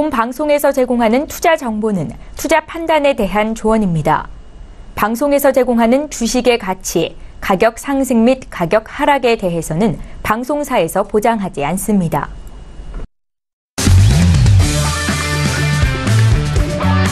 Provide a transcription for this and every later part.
본 방송에서 제공하는 투자 정보는 투자 판단에 대한 조언입니다. 방송에서 제공하는 주식의 가치, 가격 상승 및 가격 하락에 대해서는 방송사에서 보장하지 않습니다.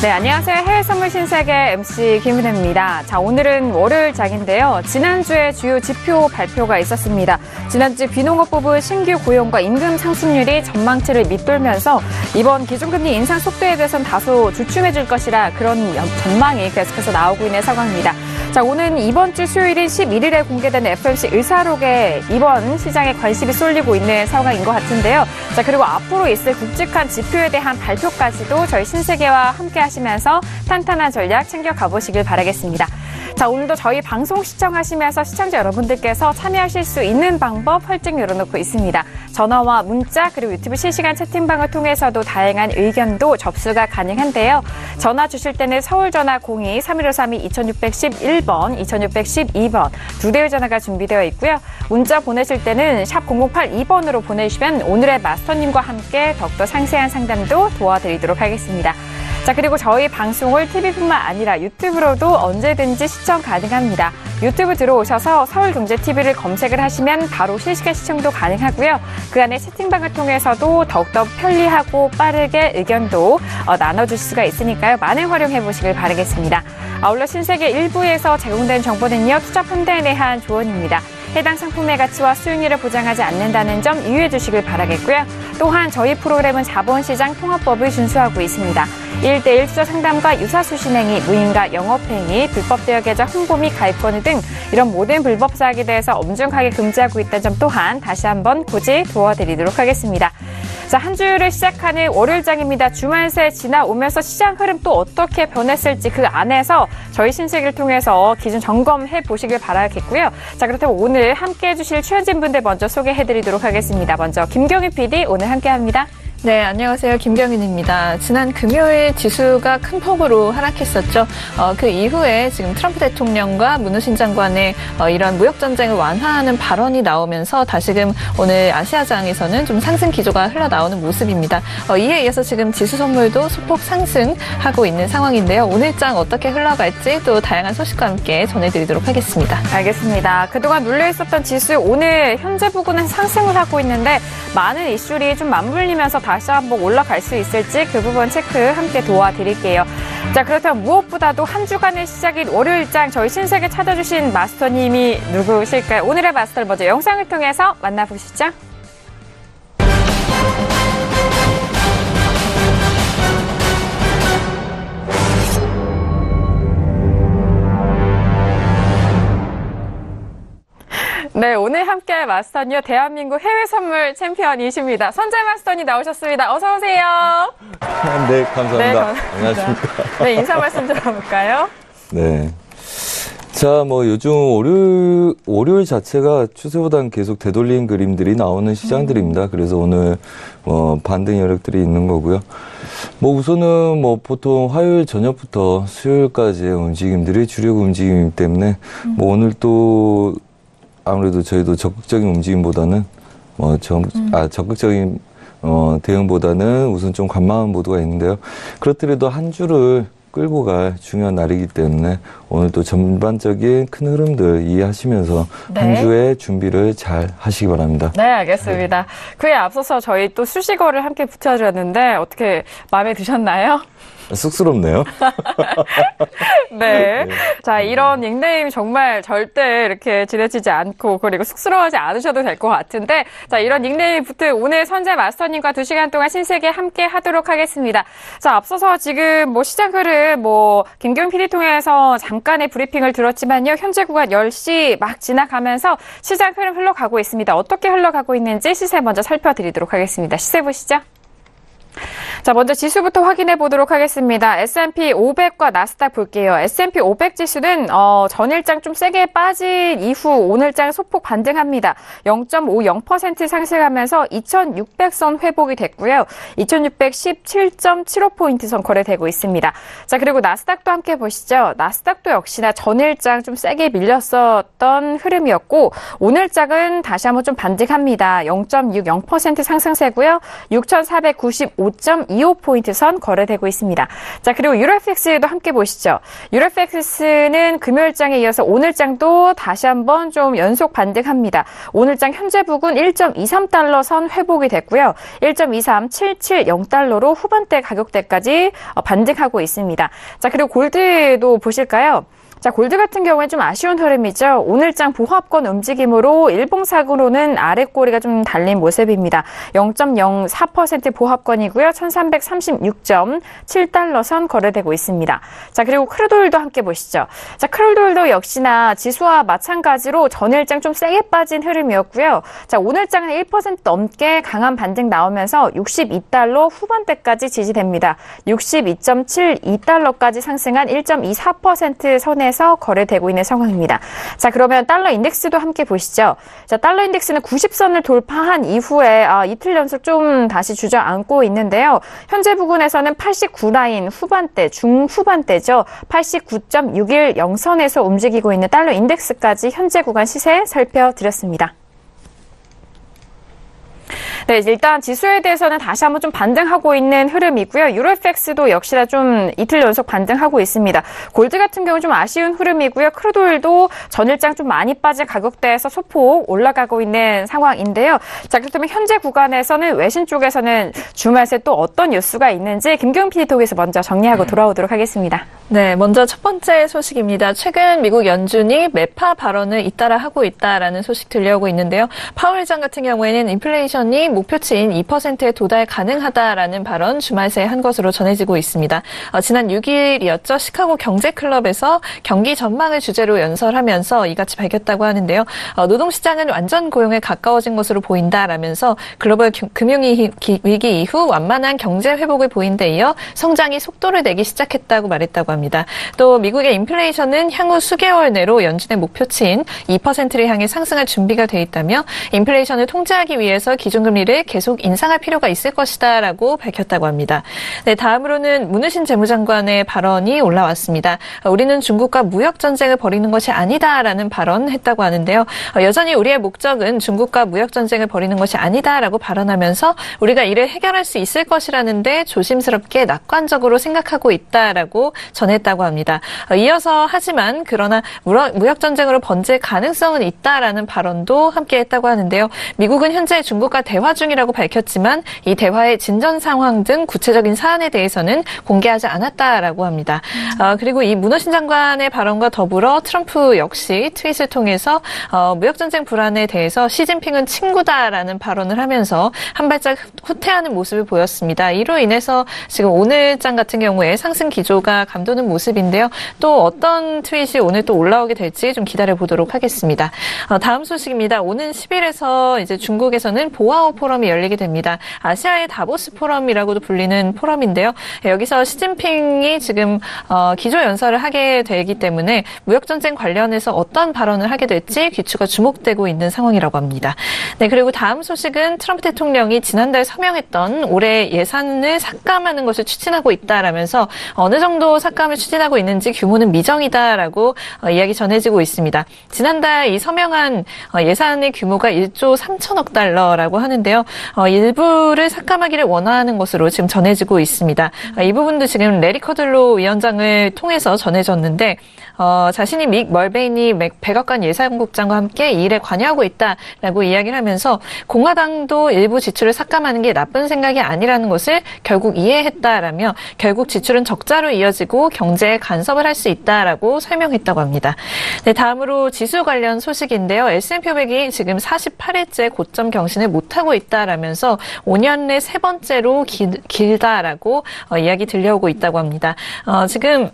네, 안녕하세요. 해외 선물 신세계 MC 김은혜입니다. 자, 오늘은 월요일장인데요. 지난주에 주요 지표 발표가 있었습니다. 지난주 비농업부부 신규 고용과 임금 상승률이 전망치를 밑돌면서 이번 기준금리 인상 속도에 대해서는 다소 주춤해질 것이라 그런 전망이 계속해서 나오고 있는 상황입니다. 자, 오는 이번 주 수요일인 11일에 공개된 FOMC 의사록에 이번 시장에 관심이 쏠리고 있는 상황인 것 같은데요. 자, 그리고 앞으로 있을 굵직한 지표에 대한 발표까지도 저희 신세계와 함께 하시면서 탄탄한 전략 챙겨가 보시길 바라겠습니다. 자, 오늘도 저희 방송 시청하시면서 시청자 여러분들께서 참여하실 수 있는 방법 활짝 열어놓고 있습니다. 전화와 문자 그리고 유튜브 실시간 채팅방을 통해서도 다양한 의견도 접수가 가능한데요. 전화 주실 때는 서울전화 02-3152-2611번, 2612번 두 대의 전화가 준비되어 있고요. 문자 보내실 때는 샵 0082번으로 보내주시면 오늘의 마스터님과 함께 더욱더 상세한 상담도 도와드리도록 하겠습니다. 자, 그리고 저희 방송을 TV뿐만 아니라 유튜브로도 언제든지 시청 가능합니다. 유튜브 들어오셔서 서울경제TV를 검색을 하시면 바로 실시간 시청도 가능하고요. 그 안에 채팅방을 통해서도 더욱더 편리하고 빠르게 의견도 나눠줄 수가 있으니까요. 많은 활용해 보시길 바라겠습니다. 아울러 신세계 1부에서 제공된 정보는요. 투자 판단에 대한 조언입니다. 해당 상품의 가치와 수익률을 보장하지 않는다는 점 유의해 주시길 바라겠고요. 또한 저희 프로그램은 자본시장 통합법을 준수하고 있습니다. 1대1 투자 상담과 유사수신 행위, 무인가 영업행위, 불법 대여 계좌 홍보 및 가입권을 등 이런 모든 불법 사항에 대해서 엄중하게 금지하고 있다는 점 또한 다시 한번 고지 도와드리도록 하겠습니다. 자, 한 주를 시작하는 월요일장입니다. 주말새 지나오면서 시장 흐름 또 어떻게 변했을지 그 안에서 저희 신세계를 통해서 기준 점검해 보시길 바라겠고요. 자, 그렇다면 오늘 함께해 주실 출연진분들 먼저 소개해드리도록 하겠습니다. 먼저 김경희 PD 오늘 함께합니다. 네, 안녕하세요. 김경윤입니다. 지난 금요일 지수가 큰 폭으로 하락했었죠. 그 이후에 지금 트럼프 대통령과 문우신 장관의 이런 무역전쟁을 완화하는 발언이 나오면서 다시금 오늘 아시아장에서는 좀 상승 기조가 흘러나오는 모습입니다. 이에 이어서 지금 지수 선물도 소폭 상승하고 있는 상황인데요. 오늘장 어떻게 흘러갈지 또 다양한 소식과 함께 전해드리도록 하겠습니다. 알겠습니다. 그동안 눌려있었던 지수 오늘 현재 부근은 상승을 하고 있는데 많은 이슈들이 좀 맞물리면서 다시 한번 올라갈 수 있을지 그 부분 체크 함께 도와드릴게요. 자, 그렇다면 무엇보다도 한 주간의 시작인 월요일장 저희 신세계 찾아주신 마스터님이 누구실까요? 오늘의 마스터를 먼저 영상을 통해서 만나보시죠. 네, 오늘 함께할 마스터는요, 대한민국 해외 선물 챔피언이십니다. 선재 마스터님 나오셨습니다. 어서 오세요. 네, 감사합니다. 네, 안녕하십니까. 네, 인사 말씀 들어볼까요? 네. 자, 요즘 월요일 자체가 추세보다는 계속 되돌린 그림들이 나오는 시장들입니다. 그래서 오늘 반등 여력들이 있는 거고요. 우선은 보통 화요일 저녁부터 수요일까지의 움직임들이 주력 움직임이기 때문에 오늘 또 아무래도 저희도 적극적인 움직임보다는 적극적인 대응보다는 우선 좀 관망한 모드가 있는데요. 그렇더라도 한 주를 끌고 갈 중요한 날이기 때문에 오늘 또 전반적인 큰 흐름들 이해하시면서 네. 한 주의 준비를 잘 하시기 바랍니다. 네, 알겠습니다. 그에 앞서서 저희 또 수식어를 함께 붙여드렸는데 어떻게 마음에 드셨나요? 쑥스럽네요. 네. 자, 이런 닉네임 정말 절대 이렇게 지나치지 않고 그리고 쑥스러워하지 않으셔도 될 것 같은데 자, 이런 닉네임이 붙은 오늘 선재 마스터님과 2시간 동안 신세계 함께 하도록 하겠습니다. 자, 앞서서 지금 시장 흐름 김경윤 PD 통해서 잠깐의 브리핑을 들었지만요. 현재 구간 10시 막 지나가면서 시장 흐름 흘러가고 있습니다. 어떻게 흘러가고 있는지 시세 먼저 살펴드리도록 하겠습니다. 시세 보시죠. 자, 먼저 지수부터 확인해 보도록 하겠습니다. S&P 500과 나스닥 볼게요. S&P 500 지수는 전일장 좀 세게 빠진 이후 오늘장 소폭 반등합니다. 0.50% 상승하면서 2600선 회복이 됐고요. 2617.75포인트 선 거래되고 있습니다. 자, 그리고 나스닥도 함께 보시죠. 나스닥도 역시나 전일장 좀 세게 밀렸었던 흐름이었고 오늘장은 다시 한번 좀 반등합니다. 0.60% 상승세고요. 6495.2 0.25포인트 선 거래되고 있습니다. 자, 그리고 유로FX도 함께 보시죠. 유로FX는 금요일장에 이어서 오늘장도 다시 한번 좀 연속 반등합니다. 오늘장 현재 부근 1.23달러 선 회복이 됐고요. 1.23770달러로 후반대 가격대까지 반등하고 있습니다. 자, 그리고 골드도 보실까요? 자, 골드 같은 경우에 좀 아쉬운 흐름이죠. 오늘장 보합권 움직임으로 일봉상으로는 아랫꼬리가 좀 달린 모습입니다. 0.04% 보합권이고요. 1336.7달러 선 거래되고 있습니다. 자, 그리고 크루드오일도 함께 보시죠. 자, 크루드오일도 역시나 지수와 마찬가지로 전일장 좀 세게 빠진 흐름이었고요. 자, 오늘장은 1% 넘게 강한 반등 나오면서 62달러 후반대까지 지지됩니다. 62.72달러까지 상승한 1.24% 선에 에서 거래되고 있는 상황입니다. 자, 그러면 달러 인덱스도 함께 보시죠. 자, 달러 인덱스는 90선을 돌파한 이후에 이틀 연속 좀 다시 주저앉고 있는데요. 현재 부근에서는 89라인 후반대, 중후반대죠. 89.610선에서 움직이고 있는 달러 인덱스까지 현재 구간 시세 살펴드렸습니다. 네, 일단 지수에 대해서는 다시 한번 좀 반등하고 있는 흐름이고요. 유로FX도 역시나 좀 이틀 연속 반등하고 있습니다. 골드 같은 경우는 좀 아쉬운 흐름이고요. 크루드오일도 전일장 좀 많이 빠진 가격대에서 소폭 올라가고 있는 상황인데요. 자, 그렇다면 현재 구간에서는 외신 쪽에서는 주말 새 또 어떤 뉴스가 있는지 김경훈 PD 통해서 먼저 정리하고 돌아오도록 하겠습니다. 네, 먼저 첫 번째 소식입니다. 최근 미국 연준이 매파 발언을 잇따라 하고 있다라는 소식 들려오고 있는데요. 파월 의장 같은 경우에는 인플레이션이 목표치인 2%에 도달 가능하다라는 발언 주말 새에 한 것으로 전해지고 있습니다. 지난 6일이었죠. 시카고 경제클럽에서 경기 전망을 주제로 연설하면서 이같이 밝혔다고 하는데요. 노동시장은 완전 고용에 가까워진 것으로 보인다라면서 글로벌 금융위기 이후 완만한 경제 회복을 보인 데 이어 성장이 속도를 내기 시작했다고 말했다고 합니다. 또 미국의 인플레이션은 향후 수개월 내로 연준의 목표치인 2%를 향해 상승할 준비가 돼 있다며 인플레이션을 통제하기 위해서 기준금리를 계속 인상할 필요가 있을 것이다라고 밝혔다고 합니다. 네, 다음으로는 문우신 재무장관의 발언이 올라왔습니다. 우리는 중국과 무역 전쟁을 벌이는 것이 아니다라는 발언했다고 하는데요. 여전히 우리의 목적은 중국과 무역 전쟁을 벌이는 것이 아니다라고 발언하면서 우리가 이를 해결할 수 있을 것이라는데 조심스럽게 낙관적으로 생각하고 있다라고 전했다고 합니다. 이어서 하지만 그러나 무역 전쟁으로 번질 가능성은 있다라는 발언도 함께 했다고 하는데요. 미국은 현재 중국과 대화 중이라고 밝혔지만 이 대화의 진전 상황 등 구체적인 사안에 대해서는 공개하지 않았다라고 합니다. 그리고 이 문우신 장관의 발언과 더불어 트럼프 역시 트윗을 통해서 무역전쟁 불안에 대해서 시진핑은 친구다라는 발언을 하면서 한 발짝 후퇴하는 모습을 보였습니다. 이로 인해서 지금 오늘장 같은 경우에 상승 기조가 감도는 모습인데요. 또 어떤 트윗이 오늘 또 올라오게 될지 좀 기다려 보도록 하겠습니다. 다음 소식입니다. 오는 10일에서 이제 중국에서는 보아오 포럼이 열리게 됩니다. 아시아의 다보스 포럼이라고도 불리는 포럼인데요. 여기서 시진핑이 지금 기조 연설을 하게 되기 때문에 무역전쟁 관련해서 어떤 발언을 하게 될지 귀추가 주목되고 있는 상황이라고 합니다. 네, 그리고 다음 소식은 트럼프 대통령이 지난달 서명했던 올해 예산을 삭감하는 것을 추진하고 있다라면서 어느 정도 삭감을 추진하고 있는지 규모는 미정이다라고 이야기 전해지고 있습니다. 지난달 이 서명한 예산의 규모가 1조 3천억 달러라고 하는데요. 일부를 삭감하기를 원하는 것으로 지금 전해지고 있습니다. 이 부분도 지금 레리 커들로 위원장을 통해서 전해졌는데 자신이 믹 멀베이니 백악관 예산국장과 함께 이 일에 관여하고 있다라고 이야기를 하면서 공화당도 일부 지출을 삭감하는 게 나쁜 생각이 아니라는 것을 결국 이해했다라며 결국 지출은 적자로 이어지고 경제에 간섭을 할 수 있다라고 설명했다고 합니다. 네, 다음으로 지수 관련 소식인데요. S&P 500이 지금 48일째 고점 경신을 못하고 있다라면서 5년 내 세 번째로 길다라고 이야기 들려오고 있다고 합니다. 지금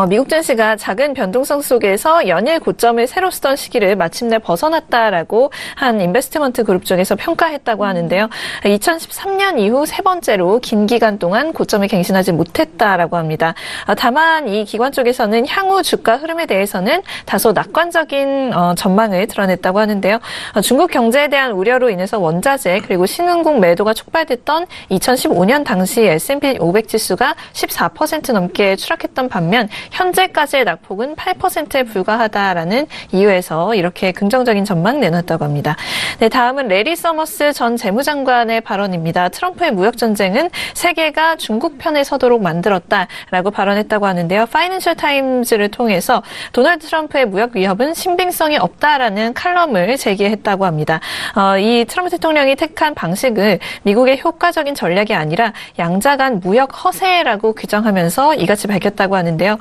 미국 증시가 작은 변동성 속에서 연일 고점을 새로 쓰던 시기를 마침내 벗어났다라고 한 인베스트먼트 그룹 쪽에서 평가했다고 하는데요. 2013년 이후 세 번째로 긴 기간 동안 고점을 갱신하지 못했다라고 합니다. 다만 이 기관 쪽에서는 향후 주가 흐름에 대해서는 다소 낙관적인 전망을 드러냈다고 하는데요. 중국 경제에 대한 우려로 인해서 원자재 그리고 신흥국 매도가 촉발됐던 2015년 당시 S&P 500 지수가 14% 넘게 추락했던 반면 현재까지의 낙폭은 8%에 불과하다라는 이유에서 이렇게 긍정적인 전망 내놨다고 합니다. 네, 다음은 레리 서머스 전 재무장관의 발언입니다. 트럼프의 무역 전쟁은 세계가 중국 편에 서도록 만들었다라고 발언했다고 하는데요. 파이낸셜 타임즈를 통해서 도널드 트럼프의 무역 위협은 신빙성이 없다라는 칼럼을 제기했다고 합니다. 이 트럼프 대통령이 택한 방식을 미국의 효과적인 전략이 아니라 양자 간 무역 허세라고 규정하면서 이같이 밝혔다고 하는데요.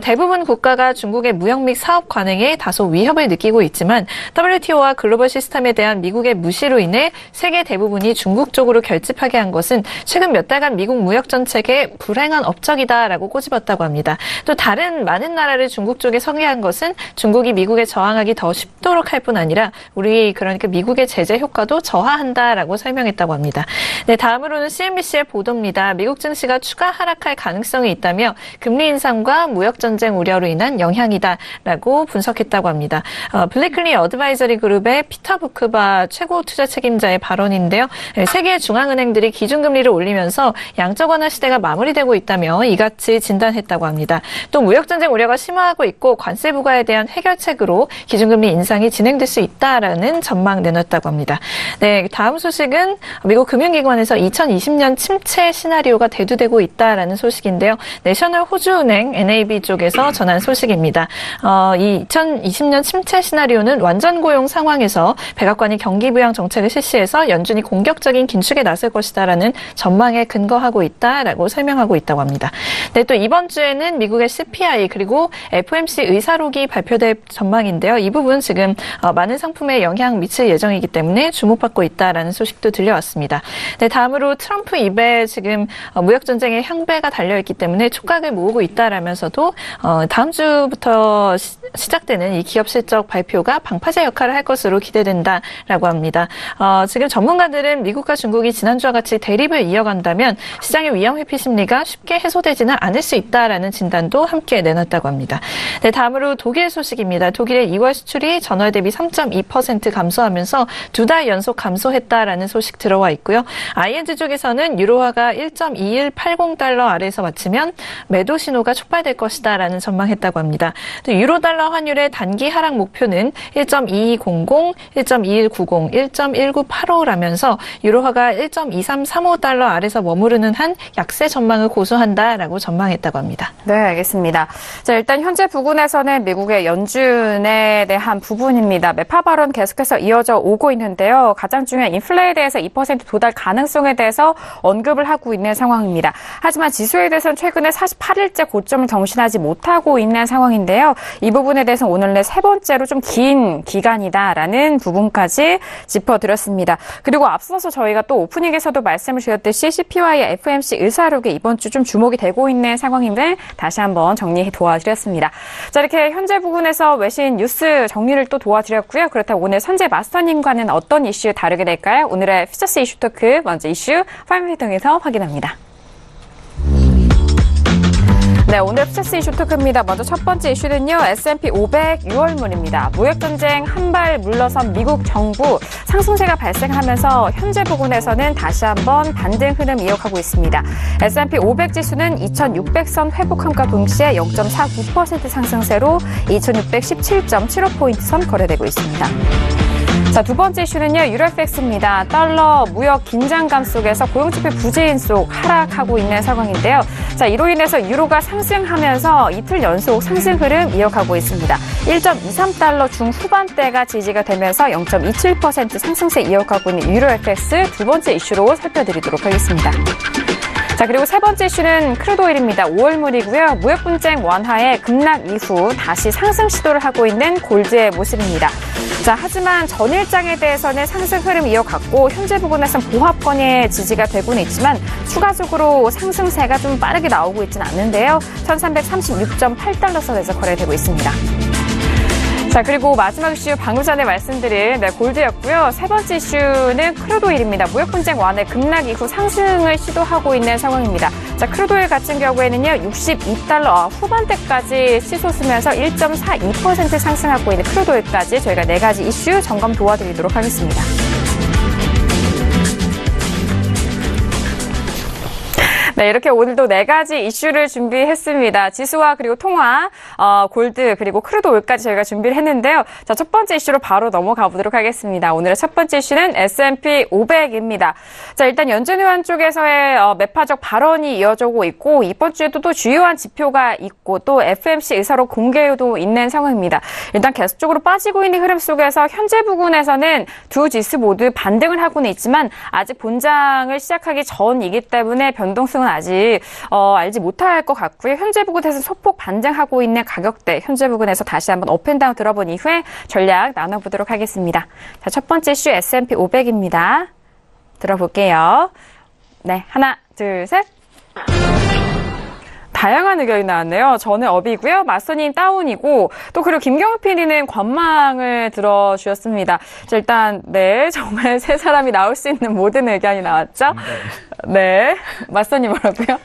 대부분 국가가 중국의 무역 및 사업 관행에 다소 위협을 느끼고 있지만 WTO와 글로벌 시스템에 대한 미국의 무시로 인해 세계 대부분이 중국 쪽으로 결집하게 한 것은 최근 몇 달간 미국 무역 정책의 불행한 업적이다라고 꼬집었다고 합니다. 또 다른 많은 나라를 중국 쪽에 서게 한 것은 중국이 미국에 저항하기 더 쉽도록 할 뿐 아니라 그러니까 미국의 제재 효과도 저하한다라고 설명했다고 합니다. 네, 다음으로는 CNBC의 보도입니다. 미국 증시가 추가 하락할 가능성이 있다며 금리 인상과 무역 전쟁 우려로 인한 영향이다라고 분석했다고 합니다. 블래클리 어드바이저리 그룹의 피터 부크바 최고 투자 책임자의 발언인데요. 세계 중앙은행들이 기준금리를 올리면서 양적 완화 시대가 마무리되고 있다며 이같이 진단했다고 합니다. 또 무역 전쟁 우려가 심화하고 있고 관세 부과에 대한 해결책으로 기준금리 인상이 진행될 수 있다라는 전망 내놨다고 합니다. 네, 다음 소식은 미국 금융기관에서 2020년 침체 시나리오가 대두되고 있다라는 소식인데요. 내셔널 호주은행 NAB 쪽에서 전한 소식입니다. 이 2020년 침체 시나리오는 완전 고용 상황에서 백악관이 경기 부양 정책을 실시해서 연준이 공격적인 긴축에 나설 것이다라는 전망에 근거하고 있다라고 설명하고 있다고 합니다. 네, 또 이번 주에는 미국의 CPI 그리고 FOMC 의사록이 발표될 전망인데요. 이 부분 지금 많은 상품에 영향 미칠 예정이기 때문에 주목받고 있다라는 소식도 들려왔습니다. 네, 다음으로 트럼프 입에 지금 무역 전쟁의 향배가 달려있기 때문에 촉각을 모으고 있다라면서도 다음 주부터 시작되는 이 기업 실적 발표가 방파제 역할을 할 것으로 기대된다라고 합니다. 지금 전문가들은 미국과 중국이 지난주와 같이 대립을 이어간다면 시장의 위험 회피 심리가 쉽게 해소되지는 않을 수 있다라는 진단도 함께 내놨다고 합니다. 네, 다음으로 독일 소식입니다. 독일의 2월 수출이 전월 대비 3.2% 감소하면서 2달 연속 감소했다라는 소식 들어와 있고요. ING 쪽에서는 유로화가 1.2180달러 아래에서 마치면 매도 신호가 촉발될 것이다라는 전망했다고 합니다. 또 유로달러 환율의 단기 하락 목표는 1.2200, 1.2190, 1.1985라면서 유로화가 1.2335달러 아래에서 머무르는 한 약세 전망을 고수한다라고 전망했다고 합니다. 네, 알겠습니다. 자, 일단 현재 부근에서는 미국의 연준에 대한 부분입니다. 매파 발언 계속해서 이어져 오고 있는데요. 가장 중요한 인플레에 대해서 2% 도달 가능성에 대해서 언급을 하고 있는 상황입니다. 하지만 지수에 대해서는 최근에 48일째 고점을 경신하지 못하고 있는 상황인데요. 이 부분에 대해서 오늘 내 세 번째로 좀 긴 기간이다라는 부분까지 짚어드렸습니다. 그리고 앞서서 저희가 또 오프닝에서도 말씀을 드렸듯이 CPI의 FOMC 의사록에 이번 주 좀 주목이 되고 있는 상황임을 다시 한번 정리해 도와드렸습니다. 자, 이렇게 현재 부분에서 외신 뉴스 정리를 또 도와드렸고요. 그렇다면 오늘 선재 마스터님과는 어떤 이슈 다루게 될까요? 오늘의 퓨처스 이슈 토크 먼저 이슈 화면을 통해서 확인합니다. 네, 오늘 퓨처스 이슈 토크입니다. 먼저 첫 번째 이슈는요. S&P 500 6월물입니다. 무역전쟁 한 발 물러선 미국 정부 상승세가 발생하면서 현재 부분에서는 다시 한번 반등 흐름 이어가고 있습니다. S&P 500 지수는 2600선 회복함과 동시에 0.49% 상승세로 2617.75포인트 선 거래되고 있습니다. 자, 두 번째 이슈는요. 유로FX입니다. 달러 무역 긴장감 속에서 고용지표 부재인 속 하락하고 있는 상황인데요. 자, 이로 인해서 유로가 상승하면서 이틀 연속 상승 흐름 이어가고 있습니다. 1.23달러 중후반대가 지지가 되면서 0.27% 상승세 이어가고 있는 유로FX 두 번째 이슈로 살펴드리도록 하겠습니다. 자, 그리고 세 번째 이슈는 크루드오일입니다. 5월물이고요. 무역 분쟁 완화의 급락 이후 다시 상승 시도를 하고 있는 골드의 모습입니다. 자, 하지만 전일장에 대해서는 상승 흐름 이어갔고 현재 부분에서는 보합권의 지지가 되고는 있지만 추가적으로 상승세가 좀 빠르게 나오고 있지는 않는데요. 1336.8달러 선에서 거래되고 있습니다. 자, 그리고 마지막 이슈 방금 전에 말씀드린 골드였고요. 세 번째 이슈는 크루드오일입니다. 무역 분쟁 완화의 급락 이후 상승을 시도하고 있는 상황입니다. 자, 크루드오일 같은 경우에는요. 62달러 후반대까지 치솟으면서 1.42% 상승하고 있는 크루드오일까지 저희가 네 가지 이슈 점검 도와드리도록 하겠습니다. 네, 이렇게 오늘도 4가지 이슈를 준비했습니다. 지수와 그리고 통화, 골드, 그리고 크루드 올까지 저희가 준비를 했는데요. 자, 첫 번째 이슈로 바로 넘어가 보도록 하겠습니다. 오늘의 첫 번째 이슈는 S&P 500입니다. 자, 일단 연준의원 쪽에서의 매파적 발언이 이어지고 있고, 이번 주에도 또 주요한 지표가 있고, 또 FMC 의사로 공개도 있는 상황입니다. 일단 계속적으로 빠지고 있는 흐름 속에서 현재 부근에서는 두 지수 모두 반등을 하고는 있지만, 아직 본장을 시작하기 전이기 때문에 변동성은 아직 알지 못할 것 같고요. 현재 부근에서 소폭 반등하고 있는 가격대, 현재 부근에서 다시 한번 업앤다운 들어본 이후에 전략 나눠보도록 하겠습니다. 자, 첫 번째 이슈 S&P 500입니다. 들어볼게요. 네, 하나, 둘, 셋. 다양한 의견이 나왔네요. 저는 업이고요. 마스터님 다운이고, 또 그리고 김경우 PD는 관망을 들어주셨습니다. 자, 일단 네, 정말 세 사람이 나올 수 있는 모든 의견이 나왔죠. 네, 마스터님 뭐라고요?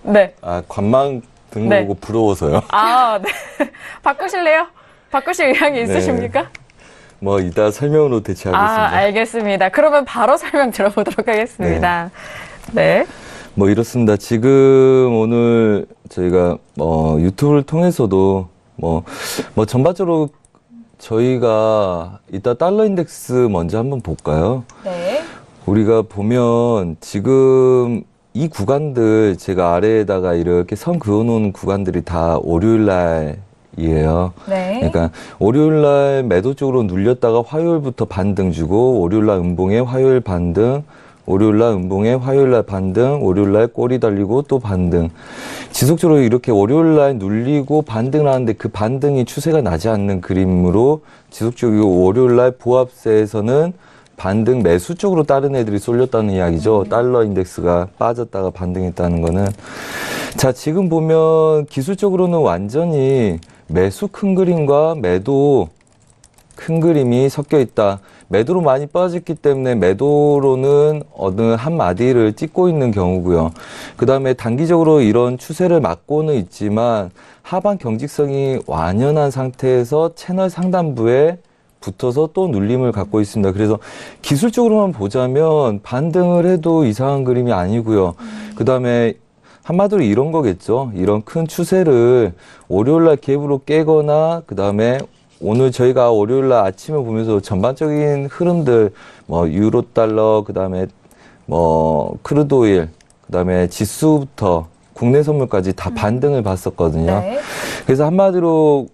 네. 관망 듣는 거 보고 부러워서요. 네. 바꾸실래요? 바꾸실 의향이 있으십니까? 네. 뭐 이따 설명으로 대체하겠습니다. 알겠습니다. 그러면 바로 설명 들어보도록 하겠습니다. 네. 뭐 이렇습니다. 지금 오늘 저희가 유튜브를 통해서도 뭐 전반적으로 저희가 이따 달러 인덱스 먼저 한번 볼까요? 네. 우리가 보면 지금 이 구간들 제가 아래에다가 이렇게 선 그어놓은 구간들이 다 월요일 날이에요. 네. 그러니까 월요일 날 매도 쪽으로 눌렸다가 화요일부터 반등 주고 월요일 날 음봉에 화요일 반등, 월요일날 음봉에 화요일날 반등, 월요일날 꼬리 달리고 또 반등. 지속적으로 이렇게 월요일날 눌리고 반등을 하는데 그 반등이 추세가 나지 않는 그림으로 지속적으로 월요일날 보합세에서는 반등 매수 쪽으로 다른 애들이 쏠렸다는 이야기죠. 달러 인덱스가 빠졌다가 반등했다는 거는. 자, 지금 보면 기술적으로는 완전히 매수 큰 그림과 매도 큰 그림이 섞여 있다. 매도로 많이 빠졌기 때문에 매도로는 어느 한 마디를 찍고 있는 경우고요. 그 다음에 단기적으로 이런 추세를 막고는 있지만 하반 경직성이 완연한 상태에서 채널 상단부에 붙어서 또 눌림을 갖고 있습니다. 그래서 기술적으로만 보자면 반등을 해도 이상한 그림이 아니고요. 그 다음에 한마디로 이런 거겠죠. 이런 큰 추세를 월요일날 갭으로 깨거나 그 다음에 오늘 저희가 월요일날 아침에 보면서 전반적인 흐름들, 유로 달러, 그 다음에 크루드 오일, 그 다음에 지수부터 국내 선물까지 다 반등을 봤었거든요. 네. 그래서 한마디로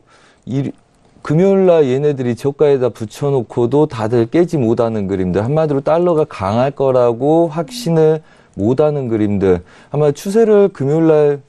금요일날 얘네들이 저가에다 붙여놓고도 다들 깨지 못하는 그림들, 한마디로 달러가 강할 거라고 확신을 못하는 그림들, 한마디로 추세를 금요일날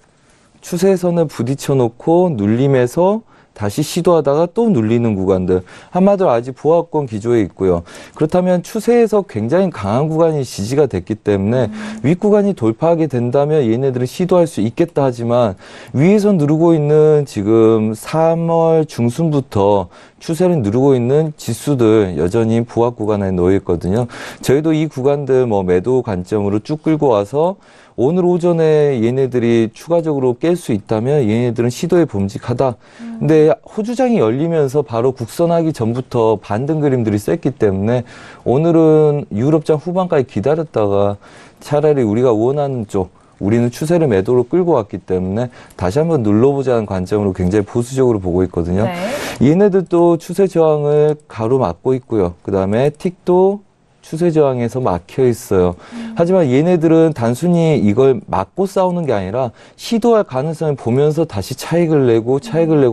추세선을 부딪혀놓고 눌림에서 다시 시도하다가 또 눌리는 구간들, 한마디로 아직 보합권 기조에 있고요. 그렇다면 추세에서 굉장히 강한 구간이 지지가 됐기 때문에 윗구간이 돌파하게 된다면 얘네들은 시도할 수 있겠다 하지만 위에서 누르고 있는 지금 3월 중순부터 추세를 누르고 있는 지수들 여전히 보합 구간에 놓여 있거든요. 저희도 이 구간들 매도 관점으로 쭉 끌고 와서 오늘 오전에 얘네들이 추가적으로 깰 수 있다면 얘네들은 시도에 봄직하다. 근데 호주장이 열리면서 바로 국선하기 전부터 반등 그림들이 셌기 때문에 오늘은 유럽장 후반까지 기다렸다가 차라리 우리가 원하는 쪽, 우리는 추세를 매도로 끌고 왔기 때문에 다시 한번 눌러보자는 관점으로 굉장히 보수적으로 보고 있거든요. 네. 얘네들도 추세 저항을 가로막고 있고요. 그 다음에 틱도 추세 저항에서 막혀 있어요. 하지만 얘네들은 단순히 이걸 막고 싸우는 게 아니라 시도할 가능성을 보면서 다시 차익을 내고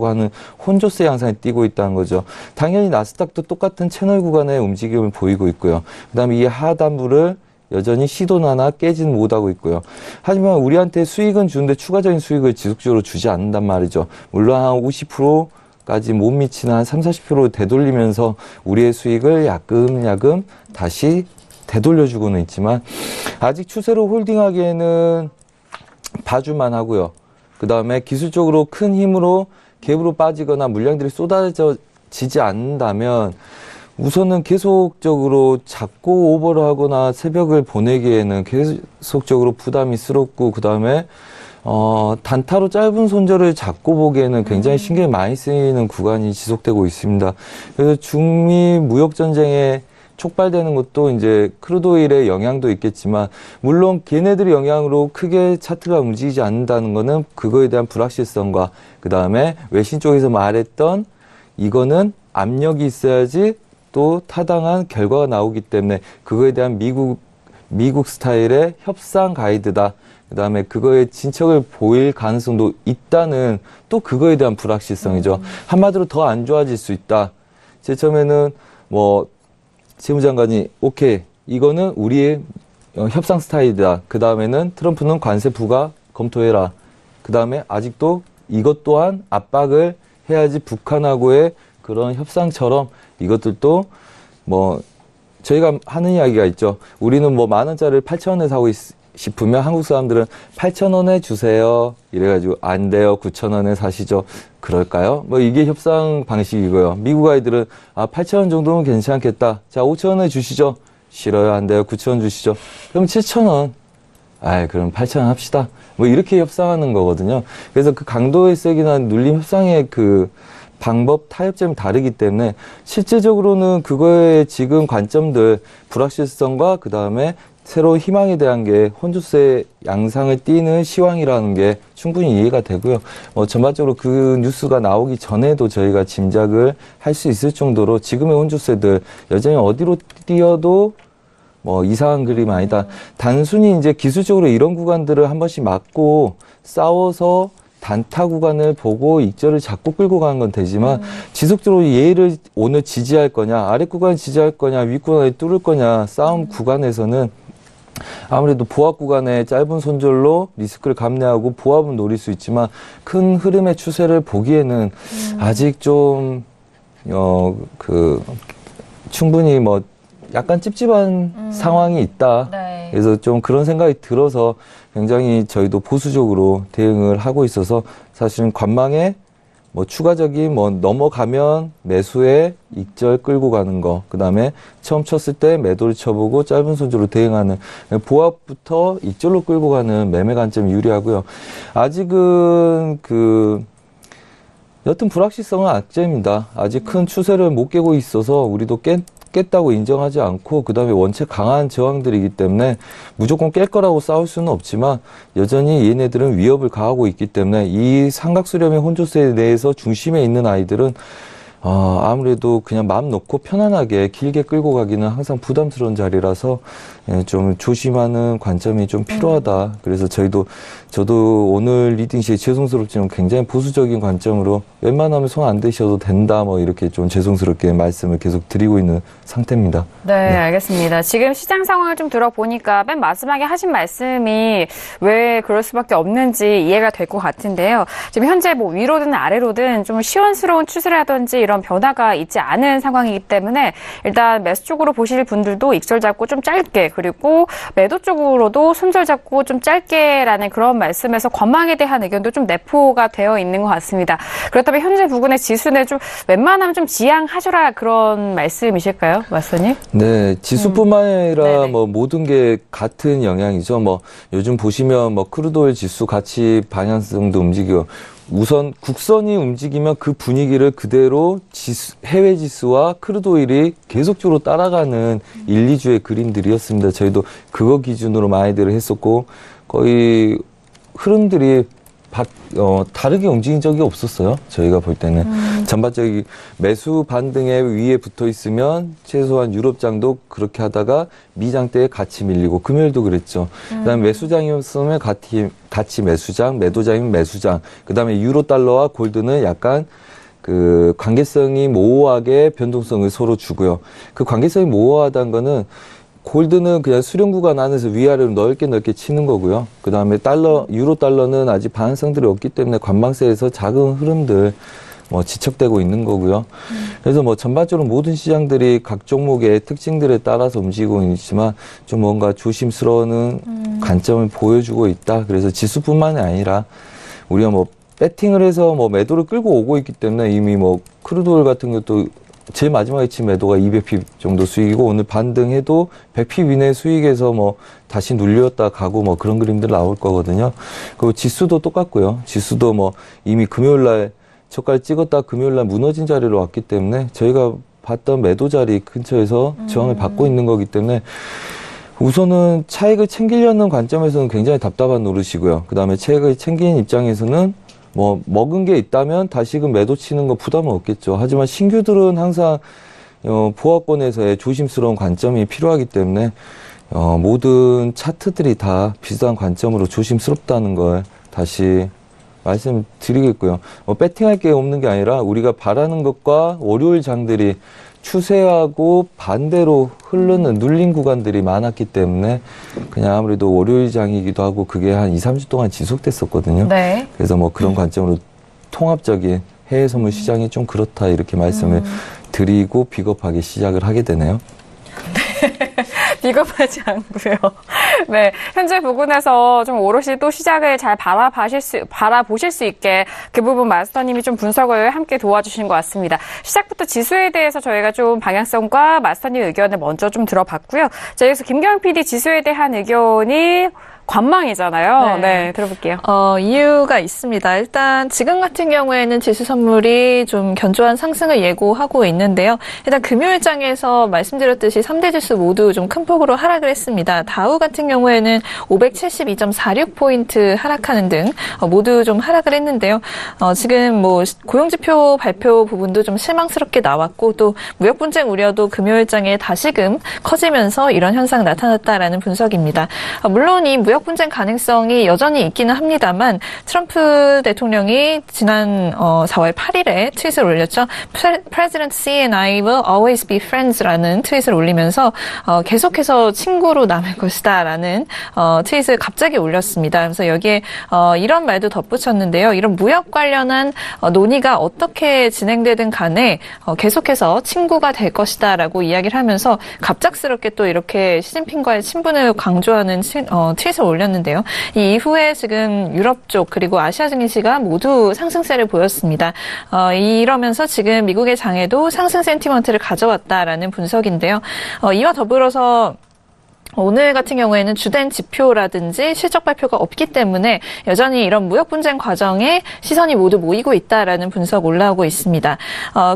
하는 혼조세 양상이 띄고 있다는 거죠. 당연히 나스닥도 똑같은 채널 구간의 움직임을 보이고 있고요. 그 다음에 이 하단부를 여전히 시도는 하나 깨지는 못하고 있고요. 하지만 우리한테 수익은 주는데 추가적인 수익을 지속적으로 주지 않는단 말이죠. 물론 한 50% 까지 못 미치는 한 30-40% 되돌리면서 우리의 수익을 야금야금 다시 되돌려주고는 있지만 아직 추세로 홀딩하기에는 봐줄만 하고요. 그 다음에 기술적으로 큰 힘으로 갭으로 빠지거나 물량들이 쏟아지지 않는다면 우선은 계속적으로 잡고 오버를 하거나 새벽을 보내기에는 계속적으로 부담이스럽고 그 다음에 단타로 짧은 손절을 잡고 보기에는 굉장히 신경이 많이 쓰이는 구간이 지속되고 있습니다. 그래서 중미 무역전쟁의 촉발되는 것도 이제 크루드오일의 영향도 있겠지만 물론 걔네들의 영향으로 크게 차트가 움직이지 않는다는 거는 그거에 대한 불확실성과 그 다음에 외신 쪽에서 말했던 이거는 압력이 있어야지 또 타당한 결과가 나오기 때문에 그거에 대한 미국 스타일의 협상 가이드다. 그 다음에 그거에 진척을 보일 가능성도 있다는 또 그거에 대한 불확실성이죠. 한마디로 더 안 좋아질 수 있다. 제 처음에는 뭐 재무장관이 오케이 이거는 우리의 협상 스타일이다. 그 다음에는 트럼프는 관세 부과 검토해라. 그 다음에 아직도 이것 또한 압박을 해야지 북한하고의 그런 협상처럼 이것들도 뭐 저희가 하는 이야기가 있죠. 우리는 뭐 10,000원짜리를 8,000원에 사고 싶으면 한국 사람들은 8,000원에 주세요. 이래가지고 안 돼요. 9,000원에 사시죠. 그럴까요? 뭐 이게 협상 방식이고요. 미국 아이들은 8,000원 정도면 괜찮겠다. 자 5,000원에 주시죠. 싫어요. 안 돼요. 9,000원 주시죠. 그럼 7,000원. 그럼 8,000원 합시다. 뭐 이렇게 협상하는 거거든요. 그래서 그 강도의 세기나 눌림 협상의 그 방법, 타협점이 다르기 때문에 실제적으로는 그거의 지금 관점들, 불확실성과 그 다음에 새로운 희망에 대한 게 혼주세 양상을 띠는 시황이라는 게 충분히 이해가 되고요. 전반적으로 그 뉴스가 나오기 전에도 저희가 짐작을 할 수 있을 정도로 지금의 혼주세들 여전히 어디로 뛰어도 뭐 이상한 그림 아니다. 단순히 이제 기술적으로 이런 구간들을 한 번씩 막고 싸워서 단타 구간을 보고 익절을 자꾸 끌고 가는 건 되지만 지속적으로 얘를 오늘 지지할 거냐, 아래 구간을 지지할 거냐, 윗 구간을 뚫을 거냐 싸움 구간에서는 아무래도 보합 구간의 짧은 손절로 리스크를 감내하고 보합은 노릴 수 있지만 큰 흐름의 추세를 보기에는 아직 좀 충분히 뭐 약간 찝찝한 상황이 있다. 네. 그래서 좀 그런 생각이 들어서 굉장히 저희도 보수적으로 대응을 하고 있어서 사실은 관망에 뭐 추가적인 뭐 넘어가면 매수에 익절 끌고 가는 거, 그 다음에 처음 쳤을 때 매도를 쳐보고 짧은 손절로 대응하는 보합부터 익절로 끌고 가는 매매 관점이 유리하고요. 아직은 여튼 불확실성은 악재입니다. 아직 큰 추세를 못 깨고 있어서 우리도 깼다고 인정하지 않고 그 다음에 원체 강한 저항들이기 때문에 무조건 깰 거라고 싸울 수는 없지만 여전히 얘네들은 위협을 가하고 있기 때문에 이 삼각수렴의 혼조세 내에서 중심에 있는 아이들은 아무래도 그냥 마음 놓고 편안하게 길게 끌고 가기는 항상 부담스러운 자리라서 좀 조심하는 관점이 좀 필요하다. 그래서 저도 오늘 리딩 시에 죄송스럽지만 굉장히 보수적인 관점으로 웬만하면 손 안 대셔도 된다 뭐 이렇게 좀 죄송스럽게 말씀을 계속 드리고 있는 상태입니다. 네, 알겠습니다. 지금 시장 상황을 좀 들어보니까 맨 마지막에 하신 말씀이 왜 그럴 수밖에 없는지 이해가 될 것 같은데요. 지금 현재 뭐 위로든 아래로든 좀 시원스러운 추세라든지 이런 변화가 있지 않은 상황이기 때문에 일단 매수 쪽으로 보실 분들도 익절 잡고 좀 짧게, 그리고 매도 쪽으로도 손절 잡고 좀 짧게라는 그런 말씀에서 관망에 대한 의견도 좀 내포가 되어 있는 것 같습니다. 그렇다면 현재 부근의 지수는 좀 웬만하면 좀 지양하셔라 그런 말씀이실까요, 마스터님? 네, 지수뿐만 아니라 뭐 모든 게 같은 영향이죠. 뭐 요즘 보시면 뭐 크루드오일 지수 같이 방향성도 움직이고 우선 국선이 움직이면 그 분위기를 그대로 해외 지수와 크루드오일이 계속적으로 따라가는 1, 2주의 그림들이었습니다. 저희도 그거 기준으로 많이들 했었고 거의 흐름들이 다르게 움직인 적이 없었어요. 저희가 볼 때는. 전반적인 매수 반등에 위에 붙어 있으면 최소한 유럽장도 그렇게 하다가 미장 때에 같이 밀리고 금요일도 그랬죠. 그다음에 매수장이었으면 같이 매수장, 매도장이면 매수장. 그다음에 유로 달러와 골드는 약간 그 관계성이 모호하게 변동성을 서로 주고요. 그 관계성이 모호하다는 거는 골드는 그냥 수렴 구간 안에서 위아래로 넓게 치는 거고요. 그 다음에 유로 달러는 아직 반응성들이 없기 때문에 관망세에서 작은 흐름들 지척되고 있는 거고요. 그래서 뭐 전반적으로 모든 시장들이 각 종목의 특징들에 따라서 움직이고 있지만 좀 뭔가 조심스러운 관점을 보여주고 있다. 그래서 지수뿐만이 아니라 우리가 뭐 배팅을 해서 뭐 매도를 끌고 오고 있기 때문에 이미 뭐 크루드오일 같은 것도 제일 마지막에 친 매도가 200핍 정도 수익이고 오늘 반등해도 100핍 이내 수익에서 뭐 다시 눌렸다 가고 뭐 그런 그림들 나올 거거든요. 그리고 지수도 똑같고요. 지수도 뭐 이미 금요일날 저가를 찍었다 금요일날 무너진 자리로 왔기 때문에 저희가 봤던 매도 자리 근처에서 저항을 받고 있는 거기 때문에 우선은 차익을 챙기려는 관점에서는 굉장히 답답한 노릇이고요. 그 다음에 차익을 챙기는 입장에서는 뭐 먹은 게 있다면 다시금 매도 치는 건 부담은 없겠죠. 하지만 신규들은 항상 보합권에서의 조심스러운 관점이 필요하기 때문에 모든 차트들이 다 비슷한 관점으로 조심스럽다는 걸 다시 말씀드리겠고요. 배팅할 게 없는 게 아니라 우리가 바라는 것과 월요일 장들이 추세하고 반대로 흐르는 눌린 구간들이 많았기 때문에 그냥 아무래도 월요일 장이기도 하고 그게 한 2, 3주 동안 지속됐었거든요. 네. 그래서 뭐 그런 관점으로 통합적인 해외 선물 시장이 좀 그렇다 이렇게 말씀을 드리고 비겁하게 시작을 하게 되네요. 비겁하지 않고요. 네, 현재 부근에서 좀 오롯이 또 시작을 잘 바라보실 수 있게 그 부분 마스터님이 좀 분석을 함께 도와주신 것 같습니다. 시작부터 지수에 대해서 저희가 좀 방향성과 마스터님 의견을 먼저 좀 들어봤고요. 자, 여기서 김경영 PD 지수에 대한 의견이 관망이잖아요. 네, 들어볼게요. 이유가 있습니다. 일단 지금 같은 경우에는 지수 선물이 좀 견조한 상승을 예고하고 있는데요. 일단 금요일장에서 말씀드렸듯이 3대 지수 모두 좀 큰 폭으로 하락을 했습니다. 다우 같은 경우에는 572.46포인트 하락하는 등 모두 좀 하락을 했는데요. 지금 뭐 고용지표 발표 부분도 좀 실망스럽게 나왔고 또 무역 분쟁 우려도 금요일장에 다시금 커지면서 이런 현상 나타났다라는 분석입니다. 물론 이 무역 분쟁 가능성이 여전히 있기는 합니다만 트럼프 대통령이 지난 4월 8일에 트윗을 올렸죠. President Xi and I will always be friends라는 트윗을 올리면서 계속해서 친구로 남을 것이다라는 트윗을 갑자기 올렸습니다. 그래서 여기에 이런 말도 덧붙였는데요. 이런 무역 관련한 논의가 어떻게 진행되든 간에 계속해서 친구가 될 것이다라고 이야기를 하면서 갑작스럽게 또 이렇게 시진핑과의 친분을 강조하는 트윗을 올렸는데요. 이 이후에 지금 유럽 쪽 그리고 아시아 증시가 모두 상승세를 보였습니다. 이러면서 지금 미국의 장에도 상승 센티먼트를 가져왔다라는 분석인데요. 이와 더불어서 오늘 같은 경우에는 주된 지표라든지 실적 발표가 없기 때문에 여전히 이런 무역 분쟁 과정에 시선이 모두 모이고 있다라는 분석 올라오고 있습니다.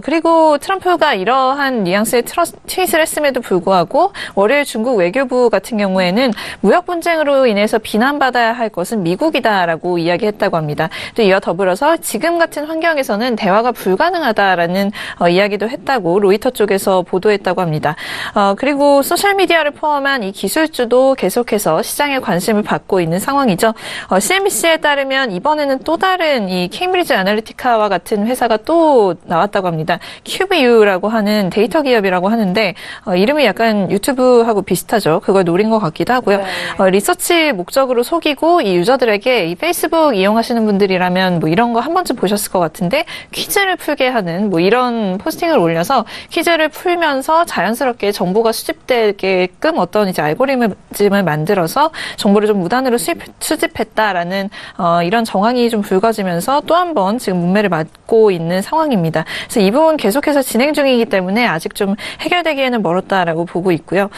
그리고 트럼프가 이러한 뉘앙스의 트윗을 했음에도 불구하고 월요일 중국 외교부 같은 경우에는 무역 분쟁으로 인해서 비난받아야 할 것은 미국이다라고 이야기했다고 합니다. 또 이와 더불어서 지금 같은 환경에서는 대화가 불가능하다라는 이야기도 했다고 로이터 쪽에서 보도했다고 합니다. 그리고 소셜미디어를 포함한 이 기술주도 계속해서 시장에 관심을 받고 있는 상황이죠. CNBC에 따르면 이번에는 또 다른 이 케임브리지 애널리티카와 같은 회사가 또 나왔다고 합니다. QBU라고 하는 데이터 기업이라고 하는데 이름이 약간 유튜브하고 비슷하죠. 그걸 노린 것 같기도 하고요. 리서치 목적으로 속이고 이 유저들에게 이 페이스북 이용하시는 분들이라면 뭐 이런 거 한 번쯤 보셨을 것 같은데 퀴즈를 풀게 하는 뭐 이런 포스팅을 올려서 퀴즈를 풀면서 자연스럽게 정보가 수집되게끔 어떤 이제 알고리즘을 만들어서 정보를 좀 무단으로 수집했다라는 이런 정황이 좀 불거지면서 또 한 번 지금 문매를 맞고 있는 상황입니다. 그래서 이 부분 계속해서 진행 중이기 때문에 아직 좀 해결되기에는 멀었다라고 보고 있고요.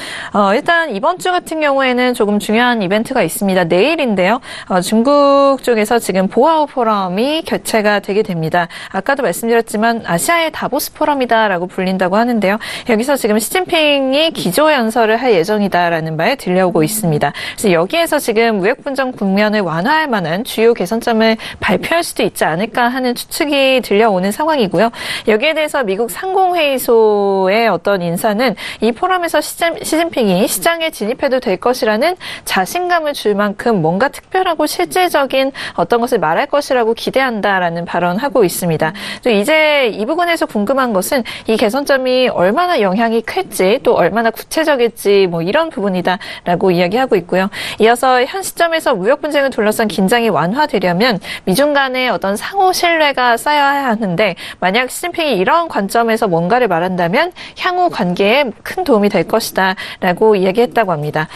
일단 이번 주 같은 경우에는 조금 중요한 이벤트가 있습니다. 내일인데요. 중국 쪽에서 지금 보아오 포럼이 개최가 되게 됩니다. 아까도 말씀드렸지만 아시아의 다보스 포럼이다라고 불린다고 하는데요. 여기서 지금 시진핑이 기조연설을 할 예정이다라는 말 들려오고 있습니다. 그래서 여기에서 지금 무역 분쟁 국면을 완화할 만한 주요 개선점을 발표할 수도 있지 않을까 하는 추측이 들려오는 상황이고요. 여기에 대해서 미국 상공회의소의 어떤 인사는 이 포럼에서 시진핑이 시장에 진입해도 될 것이라는 자신감을 줄 만큼 뭔가 특별하고 실질적인 어떤 것을 말할 것이라고 기대한다라는 발언하고 있습니다. 또 이제 이 부분에서 궁금한 것은 이 개선점이 얼마나 영향이 클지 또 얼마나 구체적일지 뭐 이런 부분이다라고 이야기하고 있고요. 이어서 현 시점에서 무역 분쟁을 둘러싼 긴장이 완화되려면 미중 간의 어떤 상호 신뢰가 쌓여야 하는데 만약 시진핑이 이런 관점에서 뭔가를 말한다면 향후 관계에 큰 도움이 될 것이다라고 이야기했다고 합니다.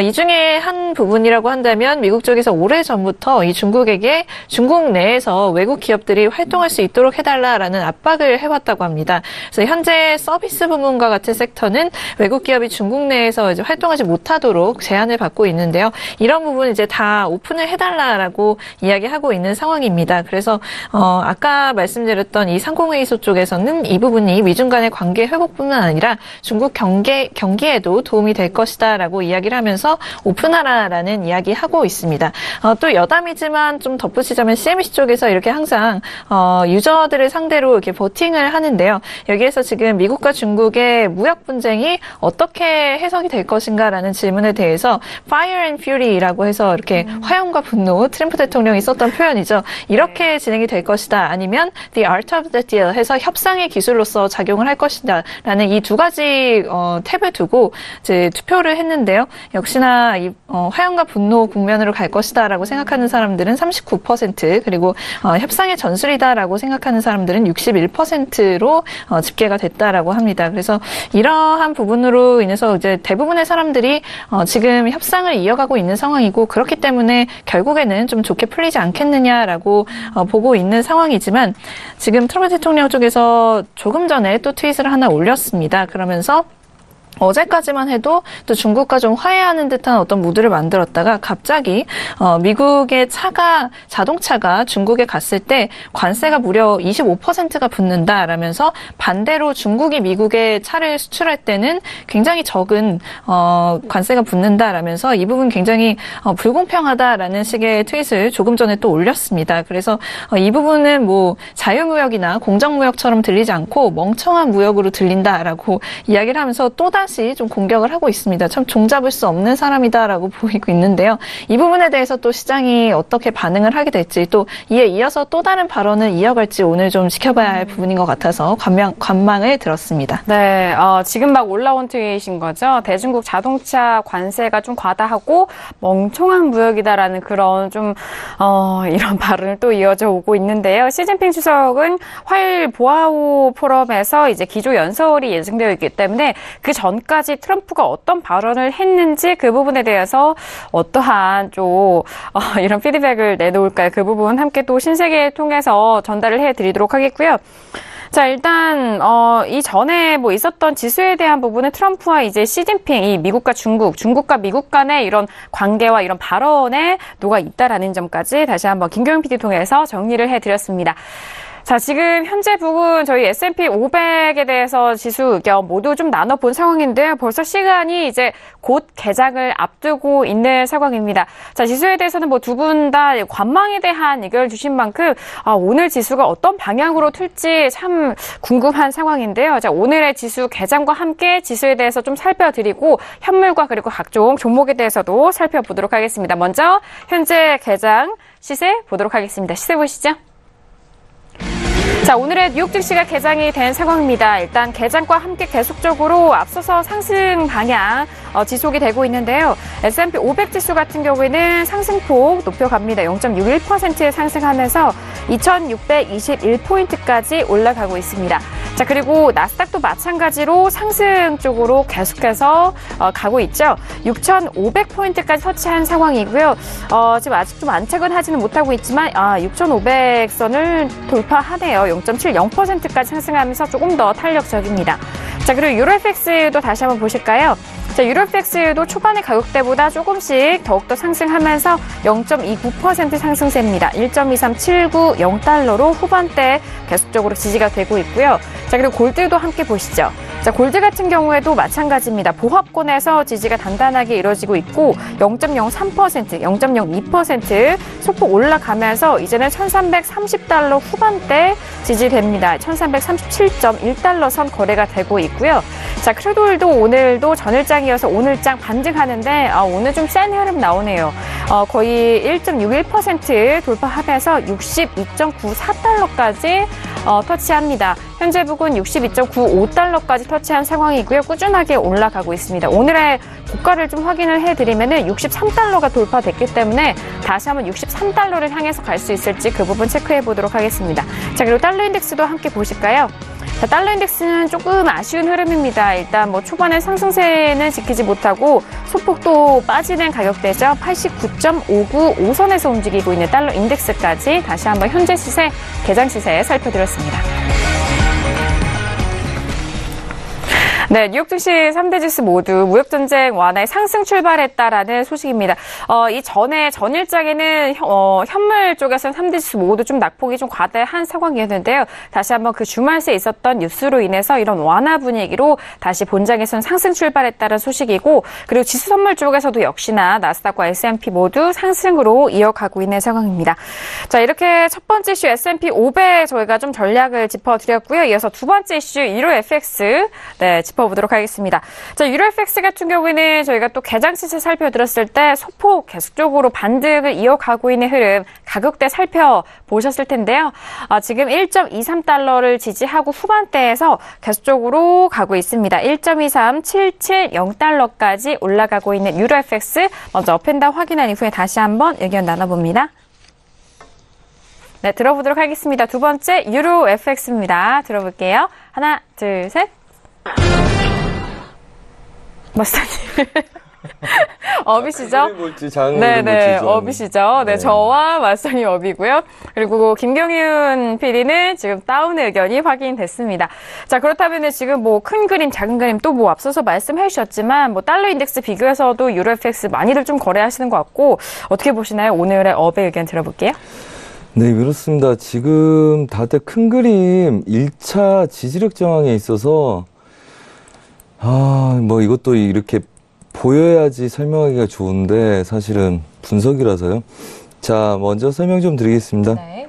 이 중에 한 부분이라고 한다면 미국 쪽에서 오래전부터 이 중국에게 중국 내에서 외국 기업들이 활동할 수 있도록 해달라라는 압박을 해왔다고 합니다. 그래서 현재 서비스 부문과 같은 섹터는 외국 기업이 중국 내에서 이제 활동하지 하지 못하도록 제한을 받고 있는데요. 이런 부분 이제 다 오픈을 해달라라고 이야기하고 있는 상황입니다. 그래서 아까 말씀드렸던 이 상공회의소 쪽에서는 이 부분이 미중 간의 관계 회복뿐만 아니라 중국 경기에도 도움이 될 것이다라고 이야기를 하면서 오픈하라라는 이야기하고 있습니다. 또 여담이지만 좀 덧붙이자면 CNBC 쪽에서 이렇게 항상 유저들을 상대로 이렇게 보팅을 하는데요. 여기에서 지금 미국과 중국의 무역 분쟁이 어떻게 해석이 될 것인가라는 질문에 대해서 Fire and Fury라고 해서 이렇게 화염과 분노, 트럼프 대통령이 썼던 표현이죠. 이렇게 진행이 될 것이다. 아니면 The Art of the Deal 해서 협상의 기술로서 작용을 할 것이다. 라는 이 두 가지 탭을 두고 이제 투표를 했는데요. 역시나 이 화염과 분노 국면으로 갈 것이다라고 생각하는 사람들은 39%, 그리고 협상의 전술이다라고 생각하는 사람들은 61%로 집계가 됐다라고 합니다. 그래서 이러한 부분으로 인해서 이제 대부분의 사람들이 지금 협상을 이어가고 있는 상황이고, 그렇기 때문에 결국에는 좀 좋게 풀리지 않겠느냐라고 보고 있는 상황이지만, 지금 트럼프 대통령 쪽에서 조금 전에 또 트윗을 하나 올렸습니다. 그러면서 어제까지만 해도 또 중국과 좀 화해하는 듯한 어떤 무드를 만들었다가 갑자기 미국의 자동차가 중국에 갔을 때 관세가 무려 25%가 붙는다라면서, 반대로 중국이 미국에 차를 수출할 때는 굉장히 적은 관세가 붙는다라면서 이 부분 굉장히 불공평하다라는 식의 트윗을 조금 전에 또 올렸습니다. 그래서 이 부분은 뭐 자유무역이나 공정무역처럼 들리지 않고 멍청한 무역으로 들린다라고 이야기를 하면서 또다시 좀 공격을 하고 있습니다. 참 종잡을 수 없는 사람이다라고 보이고 있는데요. 이 부분에 대해서 또 시장이 어떻게 반응을 하게 될지, 또 이에 이어서 또 다른 발언을 이어갈지 오늘 좀 지켜봐야 할 부분인 것 같아서 관망을 들었습니다. 네, 지금 막 올라온 트윗인 거죠. 대중국 자동차 관세가 좀 과다하고 멍청한 무역이다라는 그런 좀 이런 발언을 또 이어져 오고 있는데요. 시진핑 주석은 화요일 보아오 포럼에서 이제 기조 연설이 예정되어 있기 때문에 그 전까지 트럼프가 어떤 발언을 했는지 그 부분에 대해서 어떠한 좀 이런 피드백을 내놓을까요? 그 부분 함께 또 신세계 통해서 전달을 해드리도록 하겠고요. 자, 일단 이전에 뭐 있었던 지수에 대한 부분은 트럼프와 이제 시진핑, 이 미국과 중국과 미국 간의 이런 관계와 이런 발언에 녹아 있다라는 점까지 다시 한번 김경영 PD 통해서 정리를 해드렸습니다. 자, 지금 현재 부분 저희 S&P 500에 대해서 지수 의견 모두 좀 나눠본 상황인데요. 벌써 시간이 이제 곧 개장을 앞두고 있는 상황입니다. 자, 지수에 대해서는 뭐 두 분 다 관망에 대한 의견을 주신 만큼 오늘 지수가 어떤 방향으로 틀지 참 궁금한 상황인데요. 자, 오늘의 지수 개장과 함께 지수에 대해서 좀 살펴드리고 현물과 그리고 각종 종목에 대해서도 살펴보도록 하겠습니다. 먼저 현재 개장 시세 보도록 하겠습니다. 시세 보시죠. 자, 오늘의 뉴욕 증시가 개장이 된 상황입니다. 일단 개장과 함께 계속적으로 앞서서 상승 방향 지속이 되고 있는데요. S&P 500 지수 같은 경우에는 상승폭 높여갑니다. 0.61% 상승하면서 2,621포인트까지 올라가고 있습니다. 자, 그리고 나스닥도 마찬가지로 상승 쪽으로 계속해서 가고 있죠. 6,500포인트까지 터치한 상황이고요. 지금 아직 좀 안착은 하지는 못하고 있지만 6,500선을 돌파하네요. 0.70%까지 상승하면서 조금 더 탄력적입니다. 자, 그리고 유로FX도 다시 한번 보실까요? 자, 유로FX도 초반의 가격대보다 조금씩 더욱더 상승하면서 0.29% 상승세입니다. 1.23790달러로 후반대 계속적으로 지지가 되고 있고요. 자, 그리고 골드도 함께 보시죠. 자, 골드 같은 경우에도 마찬가지입니다. 보합권에서 지지가 단단하게 이루어지고 있고 0.03%, 0.02% 소폭 올라가면서 이제는 1330달러 후반대 지지됩니다. 1337.1달러 선 거래가 되고 있고요. 자, 크루드오일도 오늘도 전일장이어서 오늘장 반등하는데 오늘 좀 센 흐름 나오네요. 거의 1.61% 돌파하면서 62.94달러까지 터치합니다. 현재 부근 62.95달러까지 터치한 상황이고요. 꾸준하게 올라가고 있습니다. 오늘의 고가를 좀 확인을 해드리면은 63달러가 돌파됐기 때문에 다시 한번 63달러를 향해서 갈 수 있을지 그 부분 체크해 보도록 하겠습니다. 자, 그리고 달러 인덱스도 함께 보실까요? 자, 달러 인덱스는 조금 아쉬운 흐름입니다. 일단 뭐 초반에 상승세는 지키지 못하고 소폭도 빠지는 가격대죠. 89.595선에서 움직이고 있는 달러 인덱스까지 다시 한번 현재 시세, 개장 시세 살펴드렸습니다. 네, 뉴욕 증시 3대 지수 모두 무역전쟁 완화에 상승 출발했다라는 소식입니다. 이 전 일장에는 현물 쪽에서는 3대 지수 모두 좀 낙폭이 좀 과대한 상황이었는데요. 다시 한번 그 주말 새 있었던 뉴스로 인해서 이런 완화 분위기로 다시 본장에서는 상승 출발했다는 소식이고, 그리고 지수 선물 쪽에서도 역시나 나스닥과 S&P 모두 상승으로 이어가고 있는 상황입니다. 자, 이렇게 첫 번째 이슈 S&P 500 저희가 좀 전략을 짚어드렸고요. 이어서 두 번째 이슈 유로 FX 짚어보도록 하겠습니다. 자, 유로 FX 같은 경우에는 저희가 또 개장 시세 살펴드렸을 때 소폭 계속적으로 반등을 이어가고 있는 흐름, 가격대 살펴보셨을 텐데요. 지금 1.23달러를 지지하고 후반대에서 계속적으로 가고 있습니다. 1.23770달러까지 올라가고 있는 유로 FX, 먼저 업앤다운 확인한 이후에 다시 한번 의견 나눠봅니다. 네, 들어보도록 하겠습니다. 두 번째 유로 FX입니다. 들어볼게요. 하나, 둘, 셋. 마스터님. 업이시죠? 네네, 업이시죠. 네, 저와 마스터님 업이고요. 그리고 김경윤 PD는 지금 다운의 의견이 확인됐습니다. 자, 그렇다면 지금 뭐 큰 그림, 작은 그림 또 뭐 앞서서 말씀해 주셨지만 뭐 달러 인덱스 비교해서도 유로 FX 많이들 좀 거래하시는 것 같고 어떻게 보시나요? 오늘의 업의 의견 들어볼게요. 네, 그렇습니다. 지금 다들 큰 그림 1차 지지력 저항에 있어서 뭐 이것도 이렇게 보여야지 설명하기가 좋은데 사실은 분석이라서요. 자, 먼저 설명 좀 드리겠습니다. 네.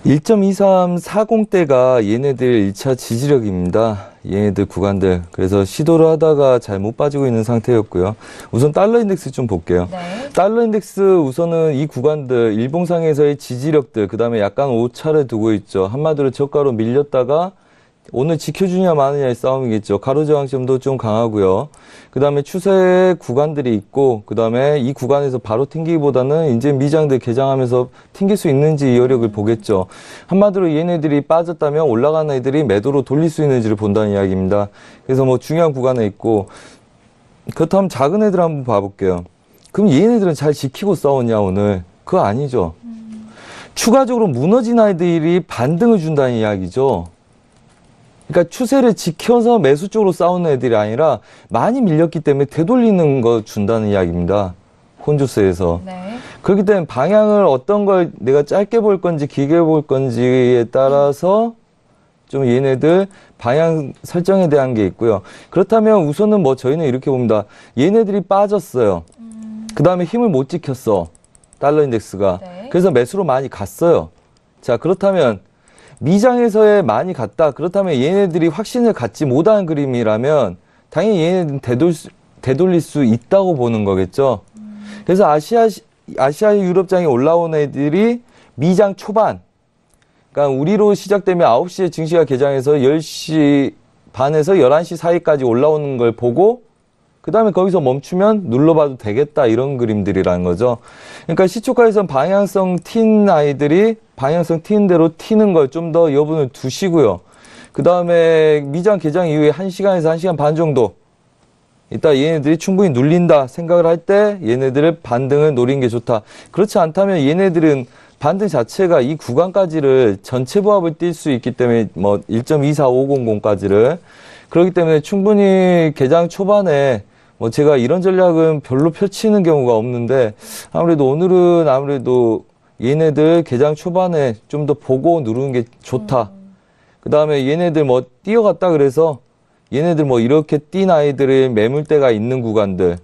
1.2340대가 얘네들 1차 지지력입니다. 얘네들 구간들. 그래서 시도를 하다가 잘 못 빠지고 있는 상태였고요. 우선 달러 인덱스 좀 볼게요. 네. 달러 인덱스 우선은 이 구간들, 일봉상에서의 지지력들, 그 다음에 약간 오차를 두고 있죠. 한마디로 저가로 밀렸다가 오늘 지켜주냐 마느냐의 싸움이겠죠. 가로저항점도 좀 강하고요. 그 다음에 추세 구간들이 있고, 그 다음에 이 구간에서 바로 튕기기보다는 이제 미장들 개장하면서 튕길 수 있는지 이 여력을 보겠죠. 한마디로 얘네들이 빠졌다면 올라가는 애들이 매도로 돌릴 수 있는지를 본다는 이야기입니다. 그래서 뭐 중요한 구간에 있고, 그렇다면 작은 애들 한번 봐볼게요. 그럼 얘네들은 잘 지키고 싸웠냐 오늘? 그거 아니죠. 추가적으로 무너진 아이들이 반등을 준다는 이야기죠. 그러니까 추세를 지켜서 매수 쪽으로 싸우는 애들이 아니라 많이 밀렸기 때문에 되돌리는 거 준다는 이야기입니다. 혼조세에서. 네. 그렇기 때문에 방향을 어떤 걸 내가 짧게 볼 건지 길게 볼 건지에 따라서 좀 얘네들 방향 설정에 대한 게 있고요. 그렇다면 우선은 뭐 저희는 이렇게 봅니다. 얘네들이 빠졌어요. 그 다음에 힘을 못 지켰어. 달러 인덱스가. 네. 그래서 매수로 많이 갔어요. 자, 그렇다면 미장에서의 많이 갔다. 그렇다면 얘네들이 확신을 갖지 못한 그림이라면 당연히 얘네들은 되돌릴 수 있다고 보는 거겠죠. 그래서 아시아 유럽장에 올라온 애들이 미장 초반, 그러니까 우리로 시작되면 9시에 증시가 개장해서 10시 반에서 11시 사이까지 올라오는 걸 보고 그 다음에 거기서 멈추면 눌러봐도 되겠다, 이런 그림들이라는 거죠. 그러니까 시초가에선 방향성 튄 아이들이 방향성 튀는 대로 튀는 걸 좀 더 여분을 두시고요. 그 다음에 미장 개장 이후에 1시간에서 1시간 반 정도 이따 얘네들이 충분히 눌린다 생각을 할 때 얘네들의 반등을 노리는 게 좋다. 그렇지 않다면 얘네들은 반등 자체가 이 구간까지를 전체 부합을 뛸 수 있기 때문에 뭐 1.24500까지를 그렇기 때문에 충분히 개장 초반에 뭐 제가 이런 전략은 별로 펼치는 경우가 없는데 아무래도 오늘은 아무래도 얘네들 개장 초반에 좀 더 보고 누르는 게 좋다. 그 다음에 얘네들 뭐 뛰어갔다 그래서 얘네들 뭐 이렇게 뛴 아이들의 매물대가 있는 구간들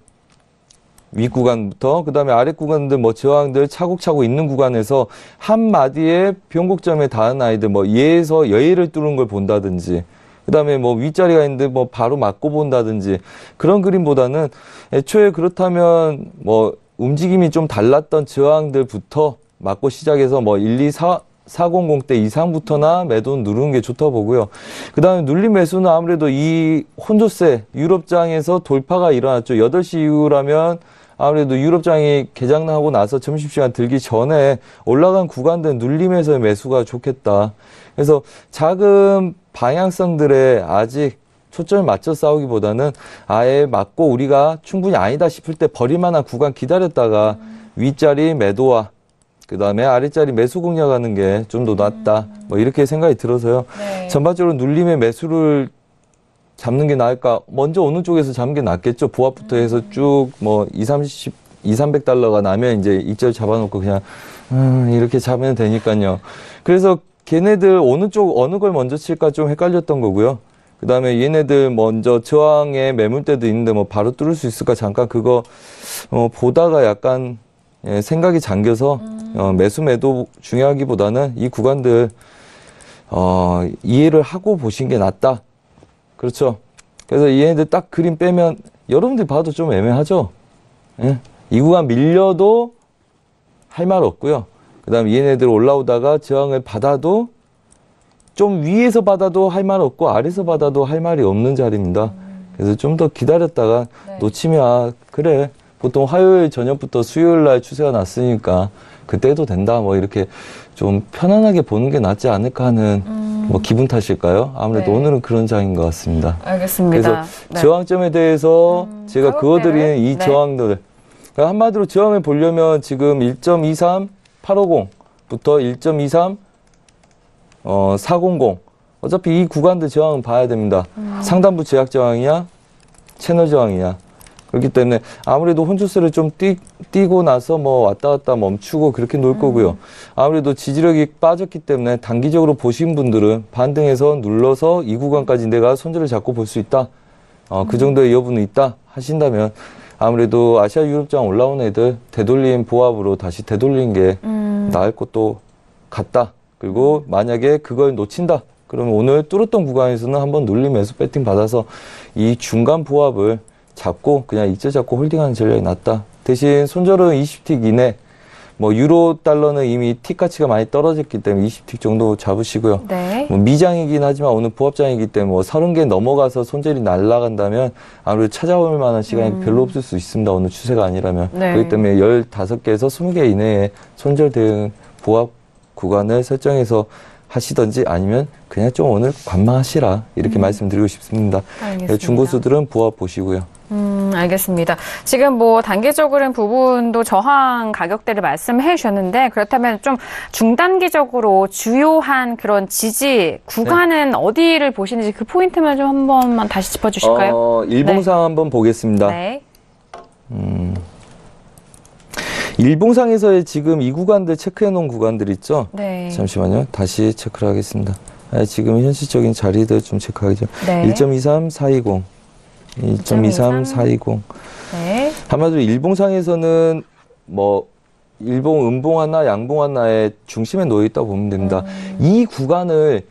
윗구간부터 그 다음에 아랫구간들 뭐 저항들 차곡차곡 있는 구간에서 한 마디에 변곡점에 닿은 아이들 뭐 얘에서 여의를 뚫은 걸 본다든지 그 다음에 뭐 윗자리가 있는데 뭐 바로 맞고 본다든지 그런 그림보다는 애초에 그렇다면 뭐 움직임이 좀 달랐던 저항들부터 맞고 시작해서 뭐 400대 이상부터나 매도 누르는 게 좋다고 보고요. 그 다음에 눌림 매수는 아무래도 이 혼조세 유럽장에서 돌파가 일어났죠. 8시 이후라면 아무래도 유럽장이 개장하고 나서 점심시간 들기 전에 올라간 구간들 눌림에서의 매수가 좋겠다. 그래서 작은 방향성들에 아직 초점을 맞춰 싸우기보다는 아예 맞고 우리가 충분히 아니다 싶을 때 버릴만한 구간 기다렸다가 윗자리 매도와 그 다음에 아랫자리 매수 공략하는 게 좀 더 낫다. 뭐 이렇게 생각이 들어서요. 네. 전반적으로 눌림의 매수를 잡는 게 나을까? 먼저 어느 쪽에서 잡는 게 낫겠죠. 부합부터 해서 쭉 뭐 200~300달러가 나면 이제 익절 잡아놓고 그냥 이렇게 잡으면 되니까요. 그래서 걔네들 어느 걸 먼저 칠까 좀 헷갈렸던 거고요. 그 다음에 얘네들 먼저 저항에 매물대도 있는데 뭐 바로 뚫을 수 있을까 잠깐 그거 보다가 약간 생각이 잠겨서 매수 매도 중요하기보다는 이 구간들 이해를 하고 보신 게 낫다. 그렇죠. 그래서 얘네들 딱 그림 빼면 여러분들 봐도 좀 애매하죠. 예? 이 구간 밀려도 할 말 없고요. 그 다음에 얘네들 올라오다가 저항을 받아도 좀 위에서 받아도 할 말 없고 아래에서 받아도 할 말이 없는 자리입니다. 그래서 좀 더 기다렸다가 놓치면 그래 보통 화요일 저녁부터 수요일 날 추세가 났으니까 그때도 된다 뭐 이렇게 좀 편안하게 보는 게 낫지 않을까 하는 뭐 기분 탓일까요? 아무래도 오늘은 그런 장인 것 같습니다. 알겠습니다. 그래서 저항점에 대해서 제가 그어드리는 이 저항들 그러니까 한마디로 저항을 보려면 지금 1.23850부터 1.23 400 어차피 이 구간들 저항은 봐야 됩니다. 상단부 제약 저항이냐 채널 저항이냐 그렇기 때문에 아무래도 혼조세를 좀 뛰고 나서 뭐 왔다 갔다 멈추고 그렇게 놀 거고요. 아무래도 지지력이 빠졌기 때문에 단기적으로 보신 분들은 반등해서 눌러서 이 구간까지 내가 손절을 잡고 볼 수 있다. 그 정도의 여부는 있다 하신다면 아무래도 아시아 유럽장 올라온 애들 되돌림 보합으로 다시 되돌린 게 나을 것도 같다. 그리고 만약에 그걸 놓친다. 그러면 오늘 뚫었던 구간에서는 한번 눌림 매수 배팅 받아서 이 중간 보합을 잡고 그냥 익절 잡고 홀딩하는 전략이 낫다. 대신 손절은 20틱 이내 뭐 유로 달러는 이미 틱 가치가 많이 떨어졌기 때문에 20틱 정도 잡으시고요. 네. 뭐 미장이긴 하지만 오늘 부합장이기 때문에 뭐 30개 넘어가서 손절이 날아간다면 아무래도 찾아올 만한 시간이 별로 없을 수 있습니다. 오늘 추세가 아니라면. 그렇기 때문에 15개에서 20개 이내에 손절 대응 보합 구간을 설정해서 하시던지 아니면 그냥 좀 오늘 관망하시라 이렇게 말씀드리고 싶습니다. 알겠습니다. 중고수들은 보합 보시고요. 알겠습니다. 지금 뭐 단기적으로는 부분도 저항 가격대를 말씀해 주셨는데 그렇다면 좀 중단기적으로 주요한 그런 지지 구간은 어디를 보시는지 그 포인트만 좀 한 번만 다시 짚어주실까요? 일봉상 한번 보겠습니다. 네. 일봉상에서의 지금 이 구간들 체크해 놓은 구간들 있죠? 네. 잠시만요. 다시 체크를 하겠습니다. 지금 현실적인 자리들 좀 체크하겠죠. 네. 1.23 420 2.23 420 네. 한마디로 일봉상에서는 뭐 일봉, 음봉 하나, 양봉 하나의 중심에 놓여 있다고 보면 됩니다. 이 구간을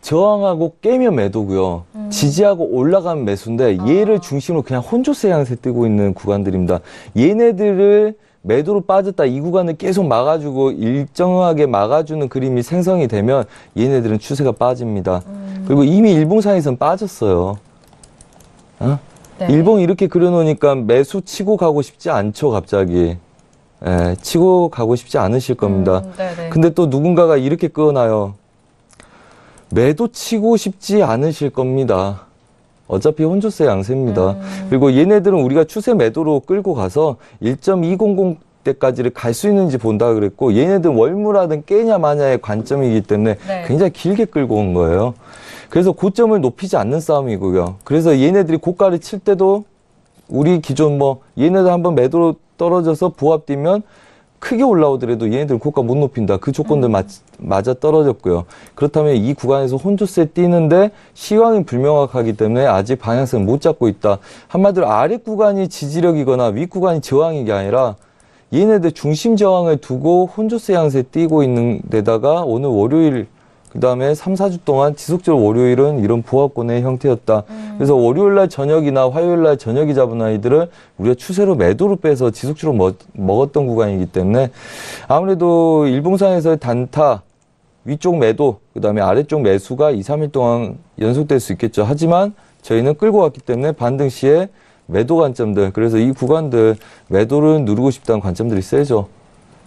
저항하고 깨면 매도고요. 지지하고 올라가면 매수인데 얘를 중심으로 그냥 혼조세 양세 뜨고 있는 구간들입니다. 얘네들을 매도로 빠졌다 이 구간을 계속 막아주고 일정하게 막아주는 그림이 생성이 되면 얘네들은 추세가 빠집니다. 그리고 이미 일봉상에서는 빠졌어요. 네. 일봉 이렇게 그려놓으니까 매수 치고 가고 싶지 않죠, 갑자기. 치고 가고 싶지 않으실 겁니다. 근데 또 누군가가 이렇게 끄어놔요. 매도 치고 싶지 않으실 겁니다. 어차피 혼조세 양세입니다. 그리고 얘네들은 우리가 추세 매도로 끌고 가서 1.200대까지를 갈 수 있는지 본다 그랬고 얘네들은 월무라든 깨냐 마냐의 관점이기 때문에 굉장히 길게 끌고 온 거예요. 그래서 고점을 높이지 않는 싸움이고요. 그래서 얘네들이 고가를 칠 때도 우리 기존 뭐 얘네들 한번 매도로 떨어져서 부합 뛰면 크게 올라오더라도 얘네들 고가 못 높인다. 그 조건들 맞아 떨어졌고요. 그렇다면 이 구간에서 혼조세 뛰는데 시황이 불명확하기 때문에 아직 방향성을 못 잡고 있다. 한마디로 아래 구간이 지지력이거나 위 구간이 저항이 아니라 얘네들 중심 저항을 두고 혼조세 양세 뛰고 있는 데다가 오늘 월요일 그 다음에 3, 4주 동안 지속적으로 월요일은 이런 보합권의 형태였다. 그래서 월요일날 저녁이나 화요일날 저녁이 잡은 아이들을 우리가 추세로 매도로 빼서 지속적으로 먹었던 구간이기 때문에 아무래도 일봉상에서의 단타, 위쪽 매도, 그 다음에 아래쪽 매수가 2, 3일 동안 연속될 수 있겠죠. 하지만 저희는 끌고 왔기 때문에 반등 시에 매도 관점들, 그래서 이 구간들 매도를 누르고 싶다는 관점들이 세죠.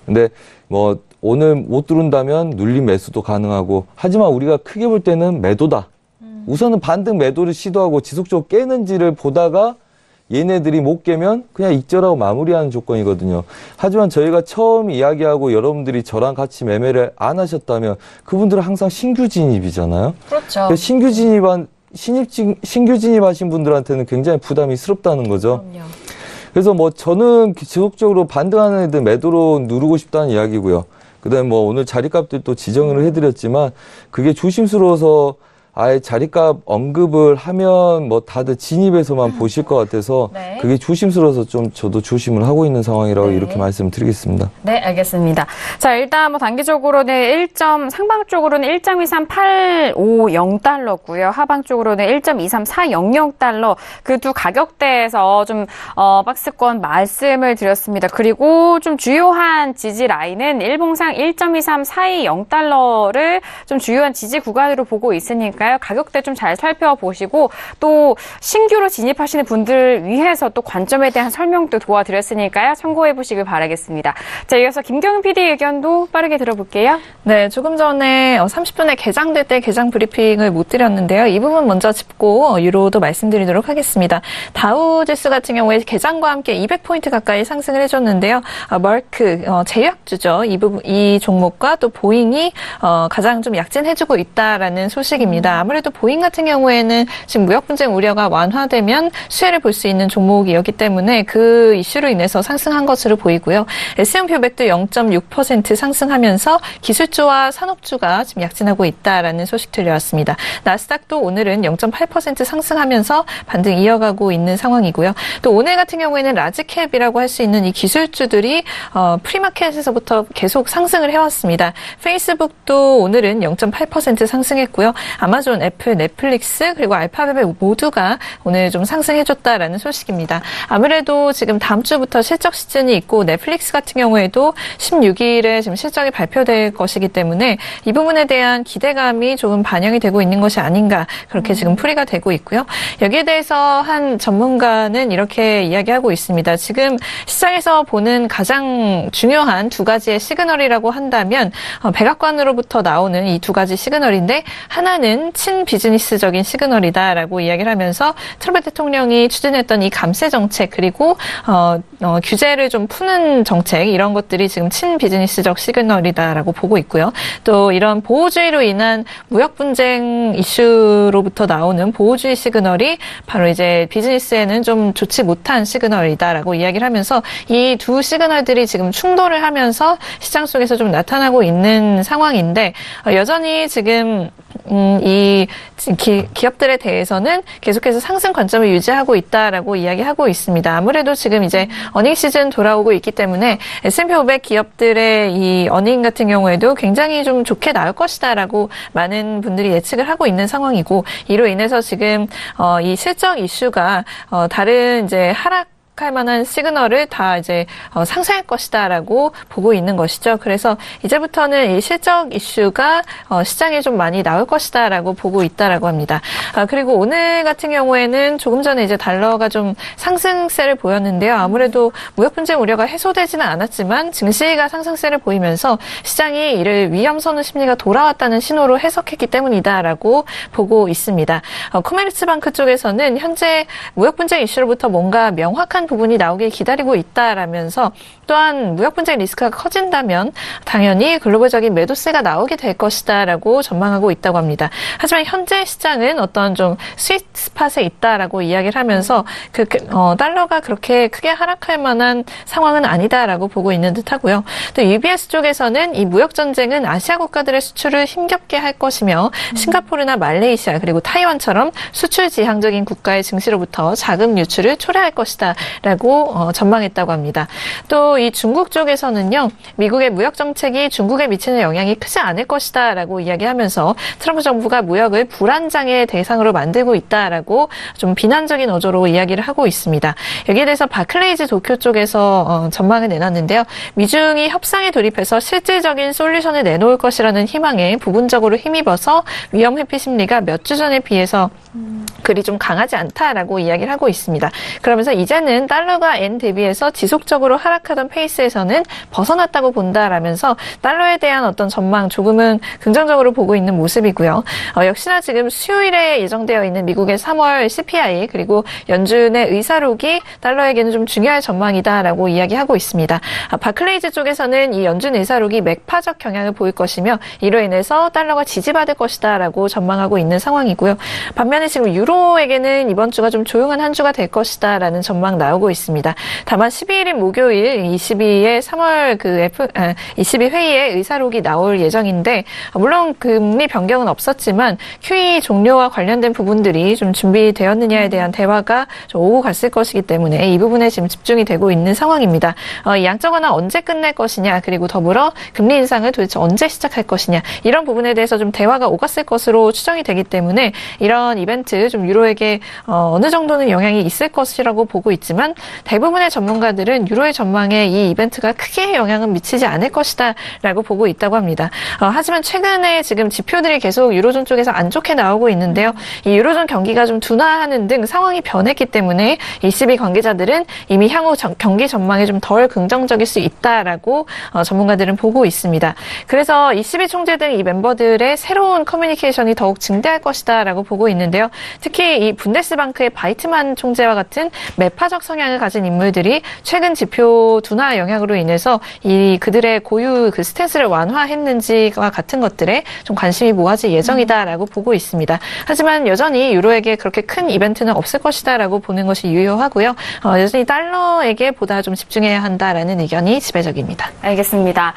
근데 뭐 오늘 못 뚫는다면 눌림 매수도 가능하고 하지만 우리가 크게 볼 때는 매도다. 우선은 반등 매도를 시도하고 지속적으로 깨는지를 보다가 얘네들이 못 깨면 그냥 익절하고 마무리하는 조건이거든요. 하지만 저희가 처음 이야기하고 여러분들이 저랑 같이 매매를 안 하셨다면 그분들은 항상 신규 진입이잖아요. 그렇죠. 신규 진입한 신규 진입하신 분들한테는 굉장히 부담이 스럽다는 거죠. 그럼요. 그래서 뭐 저는 지속적으로 반등하는 애들 매도로 누르고 싶다는 이야기고요. 그다음에 뭐 오늘 자리값들도 지정을 해드렸지만 그게 조심스러워서 아예 자리값 언급을 하면 뭐 다들 진입해서만 보실 것 같아서 네. 그게 조심스러워서 좀 저도 조심을 하고 있는 상황이라고 네. 이렇게 말씀드리겠습니다. 네, 알겠습니다. 자, 일단 뭐 단기적으로는 상방 쪽으로는 1.23850달러고요. 하방 쪽으로는 1.23400달러. 그 두 가격대에서 좀 박스권 말씀을 드렸습니다. 그리고 좀 주요한 지지 라인은 일봉상 1.23420달러를 좀 주요한 지지 구간으로 보고 있으니까 가격대 좀 잘 살펴보시고 또 신규로 진입하시는 분들을 위해서 또 관점에 대한 설명도 도와드렸으니까요. 참고해 보시길 바라겠습니다. 자, 이어서 김경은 PD 의견도 빠르게 들어볼게요. 네, 조금 전에 30분에 개장될 때 개장 브리핑을 못 드렸는데요. 이 부분 먼저 짚고 유로도 말씀드리도록 하겠습니다. 다우 지수 같은 경우에 개장과 함께 200포인트 가까이 상승을 해줬는데요. 머크, 제약주죠. 이 종목과 또 보잉이 가장 좀 약진해주고 있다라는 소식입니다. 아무래도 보잉 같은 경우에는 지금 무역 분쟁 우려가 완화되면 수혜를 볼 수 있는 종목이었기 때문에 그 이슈로 인해서 상승한 것으로 보이고요. S&P 500도 0.6% 상승하면서 기술주와 산업주가 지금 약진하고 있다라는 소식 들려왔습니다. 나스닥도 오늘은 0.8% 상승하면서 반등 이어가고 있는 상황이고요. 또 오늘 같은 경우에는 라지캡이라고 할 수 있는 이 기술주들이 프리마켓에서부터 계속 상승을 해왔습니다. 페이스북도 오늘은 0.8% 상승했고요. 아마존, 애플, 넷플릭스 그리고 알파벳 모두가 오늘 좀 상승해줬다라는 소식입니다. 아무래도 지금 다음 주부터 실적 시즌이 있고 넷플릭스 같은 경우에도 16일에 지금 실적이 발표될 것이기 때문에 이 부분에 대한 기대감이 조금 반영이 되고 있는 것이 아닌가 그렇게 지금 풀이가 되고 있고요. 여기에 대해서 한 전문가는 이렇게 이야기하고 있습니다. 지금 시장에서 보는 가장 중요한 두 가지의 시그널이라고 한다면 백악관으로부터 나오는 이 두 가지 시그널인데 하나는 친비즈니스적인 시그널이다라고 이야기를 하면서 트럼프 대통령이 추진했던 이 감세 정책 그리고 규제를 좀 푸는 정책 이런 것들이 지금 친비즈니스적 시그널이다라고 보고 있고요. 또 이런 보호주의로 인한 무역 분쟁 이슈로부터 나오는 보호주의 시그널이 바로 이제 비즈니스에는 좀 좋지 못한 시그널이다라고 이야기를 하면서 이 두 시그널들이 지금 충돌을 하면서 시장 속에서 좀 나타나고 있는 상황인데 여전히 지금 이 기업들에 대해서는 계속해서 상승 관점을 유지하고 있다라고 이야기하고 있습니다. 아무래도 지금 이제 어닝 시즌 돌아오고 있기 때문에 S&P 500 기업들의 이 어닝 같은 경우에도 굉장히 좀 좋게 나올 것이다라고 많은 분들이 예측을 하고 있는 상황이고 이로 인해서 지금 이 실적 이슈가 다른 이제 하락 할 만한 시그널을 다 이제 상쇄할 것이다라고 보고 있는 것이죠. 그래서 이제부터는 이 실적 이슈가 시장에 좀 많이 나올 것이다라고 보고 있다라고 합니다. 그리고 오늘 같은 경우에는 조금 전에 이제 달러가 좀 상승세를 보였는데요. 아무래도 무역 분쟁 우려가 해소되지는 않았지만 증시가 상승세를 보이면서 시장이 이를 위험 선호 심리가 돌아왔다는 신호로 해석했기 때문이다라고 보고 있습니다. 코메르츠방크 쪽에서는 현재 무역 분쟁 이슈로부터 뭔가 명확한 부분이 나오길 기다리고 있다라면서 또한 무역 분쟁 리스크가 커진다면 당연히 글로벌적인 매도세가 나오게 될 것이다라고 전망하고 있다고 합니다. 하지만 현재 시장은 어떤 좀 스윗 스팟에 있다라고 이야기를 하면서 달러가 그렇게 크게 하락할 만한 상황은 아니다라고 보고 있는 듯하고요. 또 UBS 쪽에서는 이 무역 전쟁은 아시아 국가들의 수출을 힘겹게 할 것이며 싱가포르나 말레이시아 그리고 타이완처럼 수출 지향적인 국가의 증시로부터 자금 유출을 초래할 것이다라고 전망했다고 합니다. 또 이 중국 쪽에서는요, 미국의 무역 정책이 중국에 미치는 영향이 크지 않을 것이다라고 이야기하면서 트럼프 정부가 무역을 불안장의 대상으로 만들고 있다라고 좀 비난적인 어조로 이야기를 하고 있습니다. 여기에 대해서 바클레이즈 도쿄 쪽에서 전망을 내놨는데요. 미중이 협상에 돌입해서 실질적인 솔루션을 내놓을 것이라는 희망에 부분적으로 힘입어서 위험 회피 심리가 몇 주 전에 비해서 그리 좀 강하지 않다라고 이야기를 하고 있습니다. 그러면서 이제는 달러가 엔 대비해서 지속적으로 하락하던 페이스에서는 벗어났다고 본다라면서 달러에 대한 어떤 전망 조금은 긍정적으로 보고 있는 모습이고요. 역시나 지금 수요일에 예정되어 있는 미국의 3월 CPI 그리고 연준의 의사록이 달러에게는 좀 중요할 전망이다라고 이야기하고 있습니다. 바클레이즈 쪽에서는 이 연준 의사록이 맥파적 경향을 보일 것이며 이로 인해서 달러가 지지받을 것이다라고 전망하고 있는 상황이고요. 반면에 지금 유로에게는 이번 주가 좀 조용한 한 주가 될 것이다라는 전망 나오고 있습니다. 다만 12일인 목요일 22의 3월 ECB 회의에 의사록이 나올 예정인데 물론 금리 변경은 없었지만 QE 종료와 관련된 부분들이 좀 준비되었느냐에 대한 대화가 좀 오고 갔을 것이기 때문에 이 부분에 지금 집중이 되고 있는 상황입니다. 양적 완화 언제 끝낼 것이냐 그리고 더불어 금리 인상을 도대체 언제 시작할 것이냐 이런 부분에 대해서 좀 대화가 오갔을 것으로 추정이 되기 때문에 이런 이벤트 좀 유로에게 어느 정도는 영향이 있을 것이라고 보고 있지만 대부분의 전문가들은 유로의 전망에 이 이벤트가 크게 영향은 미치지 않을 것이다라고 보고 있다고 합니다. 하지만 최근에 지금 지표들이 계속 유로존 쪽에서 안 좋게 나오고 있는데요. 이 유로존 경기가 좀 둔화하는 등 상황이 변했기 때문에 ECB 관계자들은 이미 향후 경기 전망에 좀 덜 긍정적일 수 있다라고 전문가들은 보고 있습니다. 그래서 ECB 총재 등 이 멤버들의 새로운 커뮤니케이션이 더욱 증대할 것이다라고 보고 있는데요. 특히 이 분데스방크의 바이트만 총재와 같은 매파적 성향을 가진 인물들이 최근 지표 둔화 영향으로 인해서 이 그들의 고유 그 스탠스를 완화했는지와 같은 것들에 좀 관심이 모아질 예정이다라고 보고 있습니다. 하지만 여전히 유로에게 그렇게 큰 이벤트는 없을 것이다라고 보는 것이 유효하고요. 여전히 달러에게 보다 좀 집중해야 한다라는 의견이 지배적입니다. 알겠습니다.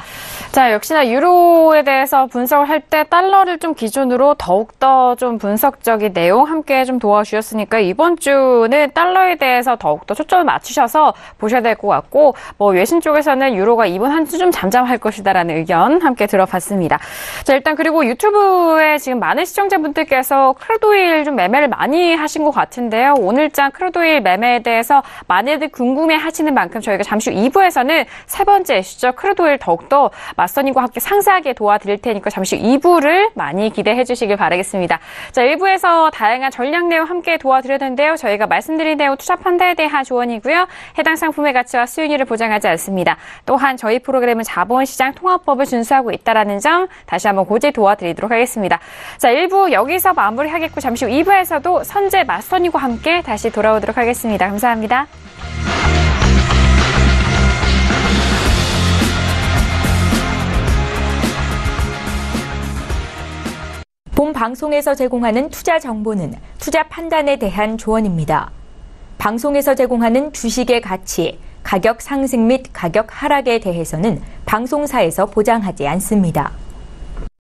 자, 역시나 유로에 대해서 분석을 할 때 달러를 좀 기준으로 더욱더 좀 분석적인 내용 함께 좀 도와주셨으니까 이번 주는 달러에 대해서 더욱더 초점을 맞추셔서 보셔야 될 것 같고 외신 쪽에서는 유로가 이번 한 주 좀 잠잠할 것이다라는 의견 함께 들어봤습니다. 자, 일단 그리고 유튜브에 지금 많은 시청자분들께서 크루드오일 좀 매매를 많이 하신 것 같은데요. 오늘장 크루드오일 매매에 대해서 많이들 궁금해 하시는 만큼 저희가 잠시 후 2부에서는 세 번째 이슈죠. 크루드오일 더욱더 맞선님과 함께 상세하게 도와드릴 테니까 잠시 후 2부를 많이 기대해 주시길 바라겠습니다. 자, 1부에서 다양한 전략 내용 함께 도와드렸는데요. 저희가 말씀드린 내용 투자 판단에 대한 조언이고요. 해당 상품의 가치와 수익률을 보장하지 않습니다. 또한 저희 프로그램은 자본시장 통합법을 준수하고 있다는 점 다시 한번 고지 도와드리도록 하겠습니다. 자, 1부 여기서 마무리하겠고 잠시 후 2부에서도 선재 맞선님과 함께 다시 돌아오도록 하겠습니다. 감사합니다. 본 방송에서 제공하는 투자 정보는 투자 판단에 대한 조언입니다. 방송에서 제공하는 주식의 가치, 가격 상승 및 가격 하락에 대해서는 방송사에서 보장하지 않습니다.